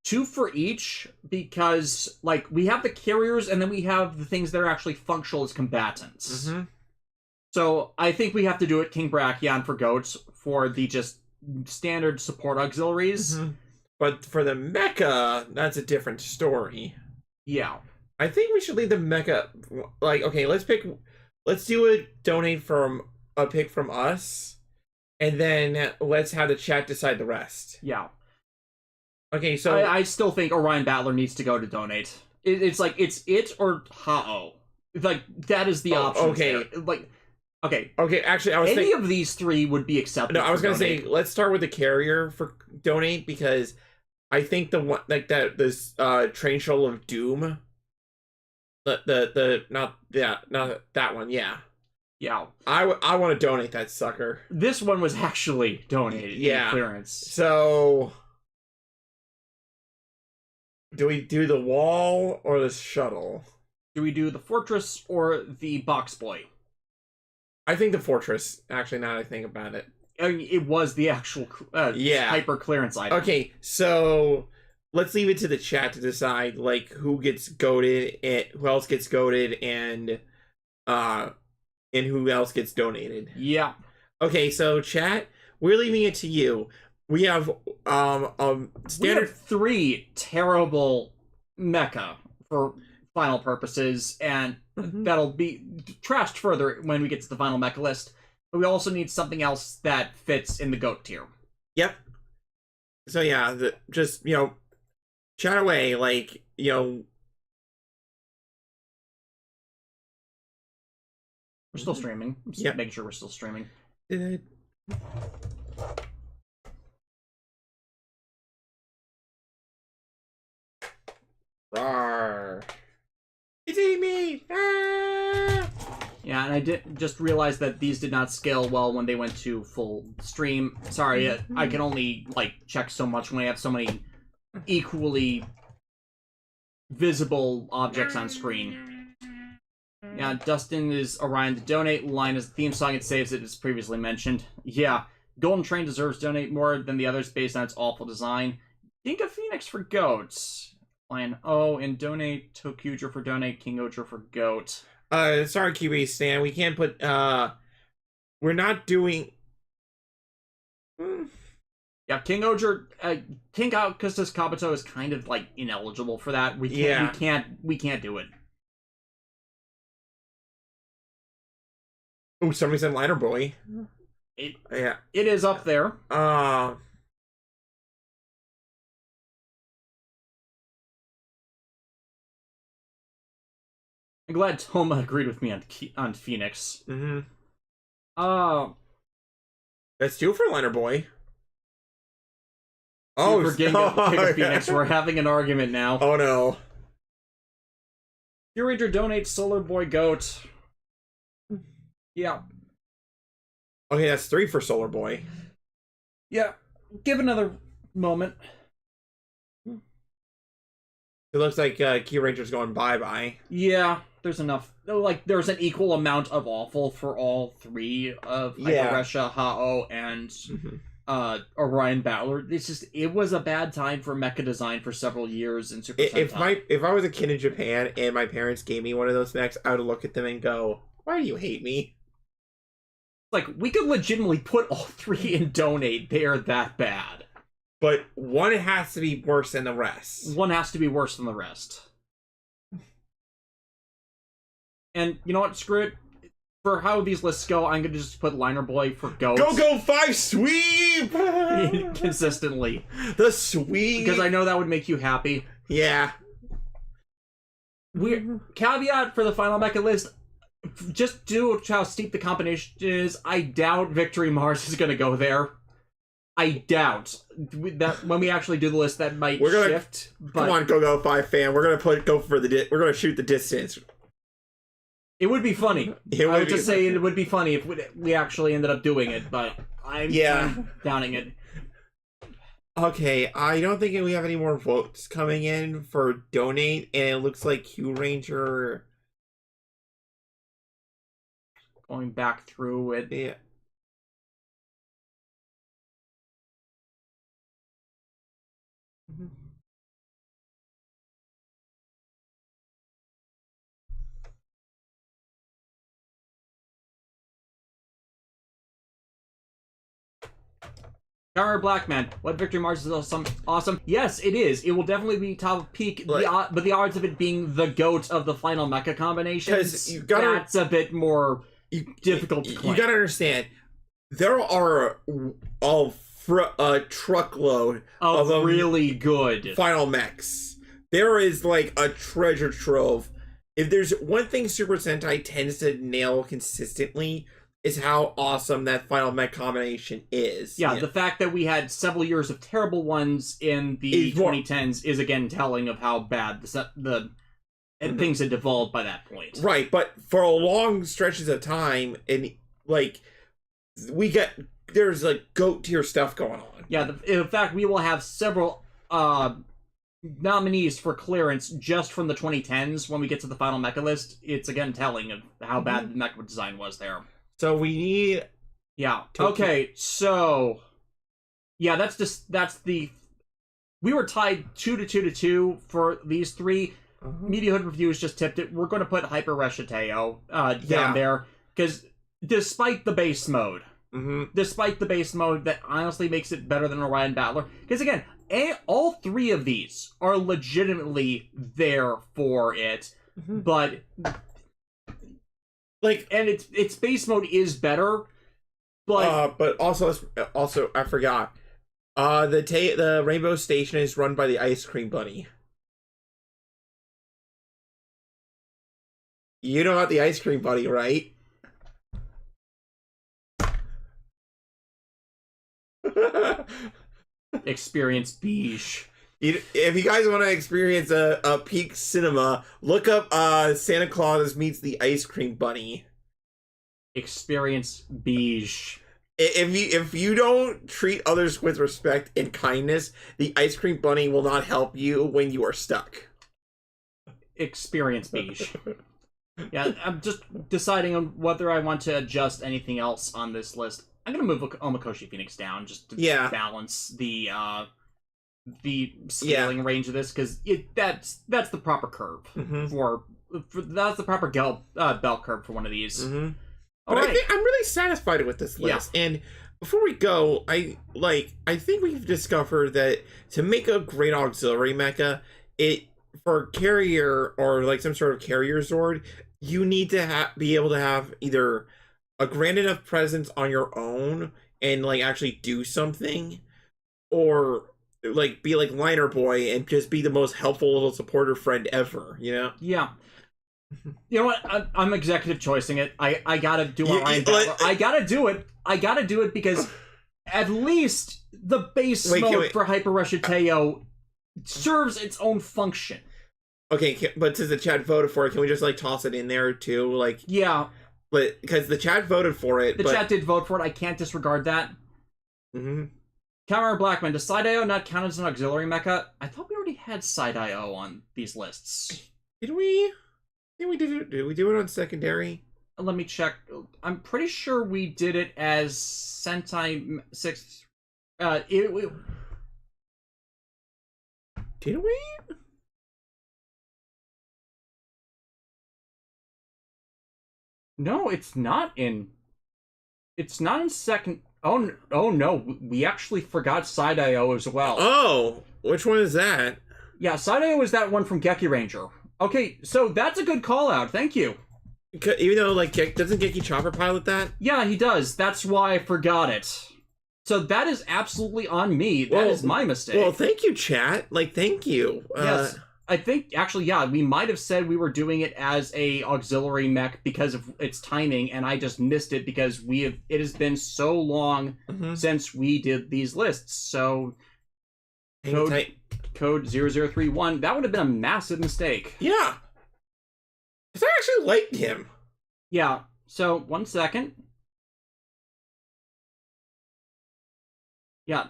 2 for each, because, like, we have the carriers, and then we have the things that are actually functional as combatants. Mm-hmm. So, I think we have to do it King Brachon for goats, for the just standard support auxiliaries. Mm-hmm. But for the mecha, that's a different story. Yeah. I think we should leave the mecha, like, okay, let's do a donate from a pick from us, and then let's have the chat decide the rest. Yeah. Okay, so I still think Orion Battler needs to go to donate. It's like it's it or Hao. Like that is the option. Okay, there. Like okay. Actually, I was any of these 3 would be acceptable. No, I was gonna say let's start with the carrier for donate, because I think the one like this train shuttle of doom. Not that one. Yeah. Yeah. I want to donate that sucker. This one was actually donated. Yeah. In clearance. So. Do we do the wall or the shuttle? Do we do the fortress or the box boy? I think the fortress, actually, now that I think about it. I mean, it was the actual hyper clearance item. Okay, so let's leave it to the chat to decide, like, who gets goated, and who else gets goated, and who else gets donated. Yeah. Okay, so chat, we're leaving it to you. We have standard. We have 3 terrible mecha for final purposes, and that'll be trashed further when we get to the final mecha list. But we also need something else that fits in the GOAT tier. Yep. So yeah, just chat away, like We're still streaming. Just making sure we're still streaming. Rawr. It's eating me! Ah! Yeah, and I did just realize that these did not scale well when they went to full stream. Sorry, I can only, check so much when I have so many equally visible objects on screen. Yeah, Dustin is Orion to donate. Line is the theme song, it saves it, as previously mentioned. Yeah, Golden Train deserves to donate more than the others based on its awful design. Think of Phoenix for goats. Line and donate Tokuja for donate, King Ojo for goat. Sorry, QB Stan, we can't put, we're not doing... Yeah, King Ojo, King Augustus Kabuto is kind of, ineligible for that. We can't do it. Oh, somebody said Liner Boy. It is up there. I'm glad Toma agreed with me on Phoenix. Mm-hmm. That's 2 for Liner Boy. For King of Phoenix, we're having an argument now. Oh no. Curator donates Solar Boy Goat. Yeah. Okay, that's 3 for Solar Boy. Yeah. Give another moment. It looks like Key Ranger's going bye-bye. Yeah, there's enough. There's an equal amount of awful for all 3 of Hyperesha, Hao, and Orion Battler. It was a bad time for mecha design for several years in Super Sentai. If I was a kid in Japan and my parents gave me one of those mechs, I would look at them and go, "Why do you hate me?" Like, we could legitimately put all three in donate. They are that bad. But one has to be worse than the rest. One has to be worse than the rest. And you know what? Screw it. For how these lists go, I'm going to just put Liner Boy for GOAT. Go 5 sweep! Consistently. The sweep! Because I know that would make you happy. Yeah. Caveat for the final mecha list, just due to how steep the competition is, I doubt Victory Mars is going to go there. I doubt that when we actually do the list, that might shift. But come on, Go 5 fan. We're gonna we're gonna shoot the distance. It would be funny. I would just say it would be funny if we actually ended up doing it, but I'm doubting it. Okay, I don't think we have any more votes coming in for donate, and it looks like Q Ranger going back through it. Yeah. Power Blackman, what Victory Mars is awesome. Yes, it is. It will definitely be top of peak, but the odds of it being the GOAT of the final mecha combinations, that's a bit more difficult to claim. You gotta understand, there are a truckload of really good final mechs. There is like a treasure trove. If there's one thing Super Sentai tends to nail consistently, is how awesome that final mech combination is. Yeah, the fact that we had several years of terrible ones in the 2010s is again telling of how bad the things had devolved by that point. Right, but for long stretches of time, and like there's like GOAT tier stuff going on. Yeah, in fact, we will have several nominees for clearance just from the 2010s when we get to the final mecha list. It's again telling of how bad the mecha design was there. So we need... Yeah. Okay, so... Yeah, we were tied 2-2 for these three. Media Hood Reviews just tipped it. We're going to put Hyper Reshateo down there. Because despite the base mode, that honestly makes it better than Orion Battler. Because again, all three of these are legitimately there for it. But... Like, and its base mode is better, but also I forgot. The Rainbow Station is run by the Ice Cream Bunny. You know about the Ice Cream Bunny, right? Experience Beige. If you guys want to experience a peak cinema, look up Santa Claus Meets the Ice Cream Bunny. Experience Beige. If you don't treat others with respect and kindness, the Ice Cream Bunny will not help you when you are stuck. Experience Beige. Yeah, I'm just deciding on whether I want to adjust anything else on this list. I'm going to move Omakoshi Phoenix down just to balance the scaling range of this, because that's the proper curve for that's the proper bell curve for one of these. But I think I'm really satisfied with this list. And before we go, I think we've discovered that to make a great auxiliary mecha, for carrier or like some sort of carrier Zord, you need to be able to have either a grand enough presence on your own and like actually do something, or like be like Liner Boy and just be the most helpful little supporter friend ever, you know? Yeah. You know what? I'm executive choicing it. I gotta do Orion Battler. I gotta do it. I gotta do it because at least the base mode for Hyper Reshateo serves its own function. Okay, but since the chat voted for it, can we just like toss it in there too? Like, yeah, but because the chat voted for it, the chat did vote for it. I can't disregard that. Cameron Blackman, does Side-IO not count as an auxiliary mecha? I thought we already had Side-IO on these lists. Did we? Did we do it on secondary? Let me check. I'm pretty sure we did it as Sentai 6. Did we? No, it's not in. It's not in second. Oh no, we actually forgot Side IO as well. Oh, which one is that? Yeah, Side IO is that one from Geki Ranger. Okay, so that's a good call out. Thank you. Even though, like, doesn't Geki Chopper pilot that? Yeah, he does. That's why I forgot it. So that is absolutely on me. That is my mistake. Well, thank you, chat. Like, thank you. Yes. I think, actually, yeah, we might have said we were doing it as a auxiliary mech because of its timing, and I just missed it because it has been so long since we did these lists. So, code 0031, that would have been a massive mistake. Yeah. I actually liked him. Yeah, so, 1 second. Yeah.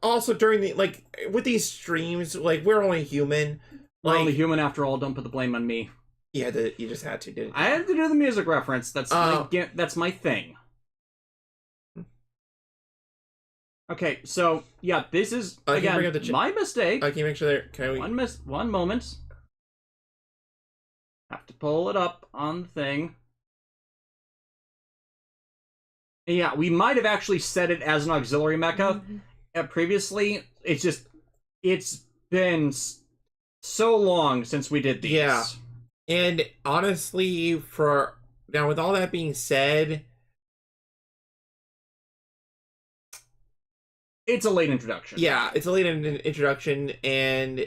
Also, during the, like, with these streams, like, we're only human. We're only human after all, don't put the blame on me. Yeah, you just had to, didn't you? I had to do the music reference. That's my thing. Okay, so, yeah, this is, again, my mistake. Can you make sure there... Can we... One moment. Have to pull it up on the thing. Yeah, we might have actually said it as an auxiliary mecha previously. It's been so long since we did these. Yeah. And honestly, now with all that being said, it's a late introduction. Yeah, it's a late introduction, and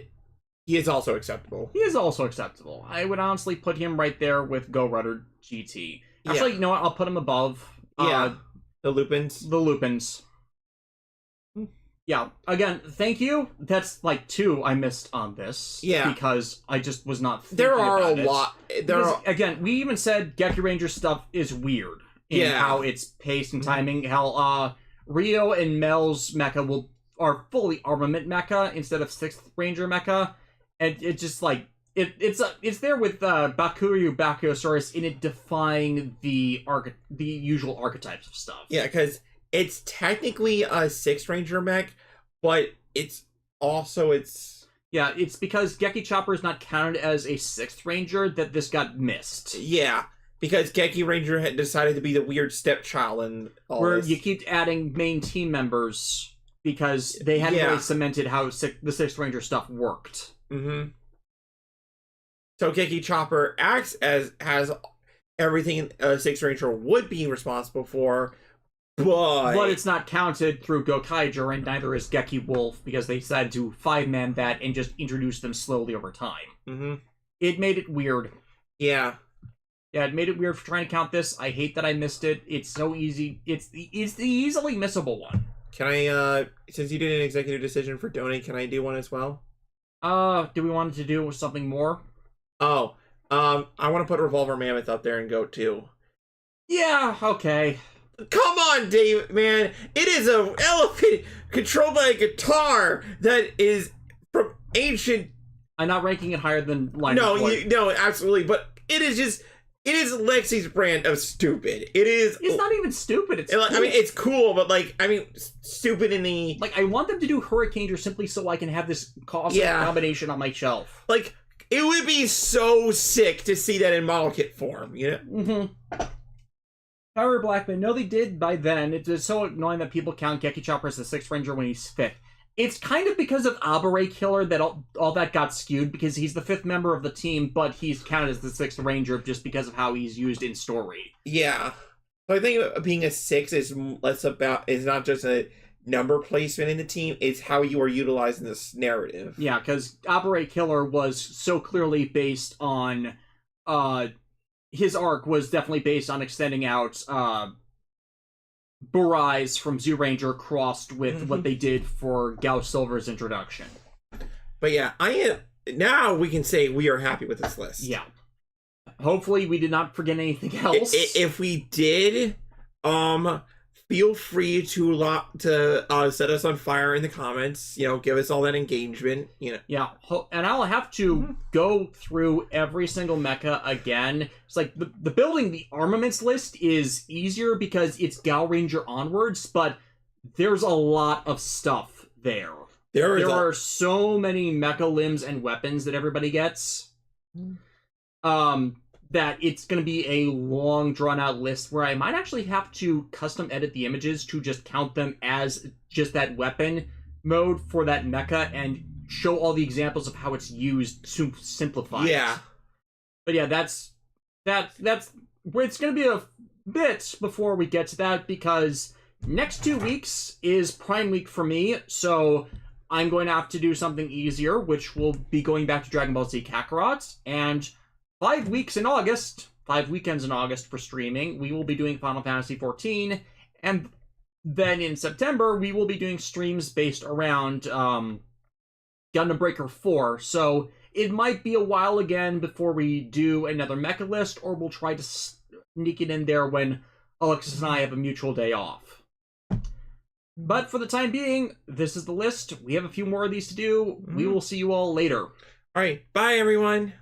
he is also acceptable. He is also acceptable. I would honestly put him right there with Go Rudder GT. Actually, you know what? I'll put him above. Yeah. The Lupins. The Lupins. Yeah, again, thank you. That's like 2 I missed on this. Yeah. Because I just was not thinking There are about a lot. Again, we even said Geki Ranger stuff is weird in how it's paced and timing. How Rio and Mel's mecha are fully armament mecha instead of 6th Ranger mecha. And it's just like, it's there with Bakuryu Bakuyosaurus in it defying the usual archetypes of stuff. Yeah, because it's technically a 6th Ranger mech, but it's Yeah, it's because Geki Chopper is not counted as a 6th Ranger that this got missed. Yeah, because Geki Ranger had decided to be the weird stepchild and all where this. You keep adding main team members because they hadn't really cemented how the 6th Ranger stuff worked. Mm-hmm. So Geki Chopper has everything a 6th Ranger would be responsible for, but it's not counted through Gokaiger, and neither is Geki Wolf, because they decided to 5-man that and just introduce them slowly over time. Mm-hmm. It made it weird. Yeah. Yeah, it made it weird for trying to count this. I hate that I missed it. It's so easy. It's the easily missable one. Can I, since you did an executive decision for donate, can I do one as well? Do we want to do something more? Oh, I want to put Revolver Mammoth up there and go too. Yeah, okay. Come on, Dave, man. It is an elephant controlled by a guitar that is from ancient... I'm not ranking it higher than Line No, absolutely. But it is Lexi's brand of stupid. It's not even stupid. It's cool. I mean, it's cool, but stupid in the... I want them to do Hurricaneer simply so I can have this combination on my shelf. It would be so sick to see that in model kit form, you know? Mm-hmm. However, Blackman, no, they did by then. It's so annoying that people count Geki Chopper as the 6th Ranger when he's 5th. It's kind of because of Abare Killer that all that got skewed, because he's the 5th member of the team, but he's counted as the 6th Ranger just because of how he's used in story. Yeah. So I think being a 6 is not just a number placement in the team, it's how you are utilizing this narrative. Yeah, because Abare Killer was so clearly based on... his arc was definitely based on extending out Burais from Zoo Ranger crossed with what they did for Gao Silver's introduction. But yeah, now we can say we are happy with this list. Yeah. Hopefully we did not forget anything else. If we did, feel free to set us on fire in the comments. You know, give us all that engagement. You know. Yeah, and I'll have to go through every single mecha again. It's like the building the armaments list is easier because it's Gao Ranger onwards, but there's a lot of stuff there. There are so many mecha limbs and weapons that everybody gets. that it's going to be a long, drawn-out list where I might actually have to custom edit the images to just count them as just that weapon mode for that mecha and show all the examples of how it's used to simplify it. But yeah, that's it's going to be a bit before we get to that, because next 2 weeks is Prime Week for me, so I'm going to have to do something easier, which will be going back to Dragon Ball Z Kakarot, and 5 weeks in August, 5 weekends in August for streaming, we will be doing Final Fantasy XIV, and then in September, we will be doing streams based around Gundam Breaker 4, so it might be a while again before we do another mecha list, or we'll try to sneak it in there when Alexis and I have a mutual day off. But for the time being, this is the list. We have a few more of these to do. We will see you all later. Alright, bye everyone!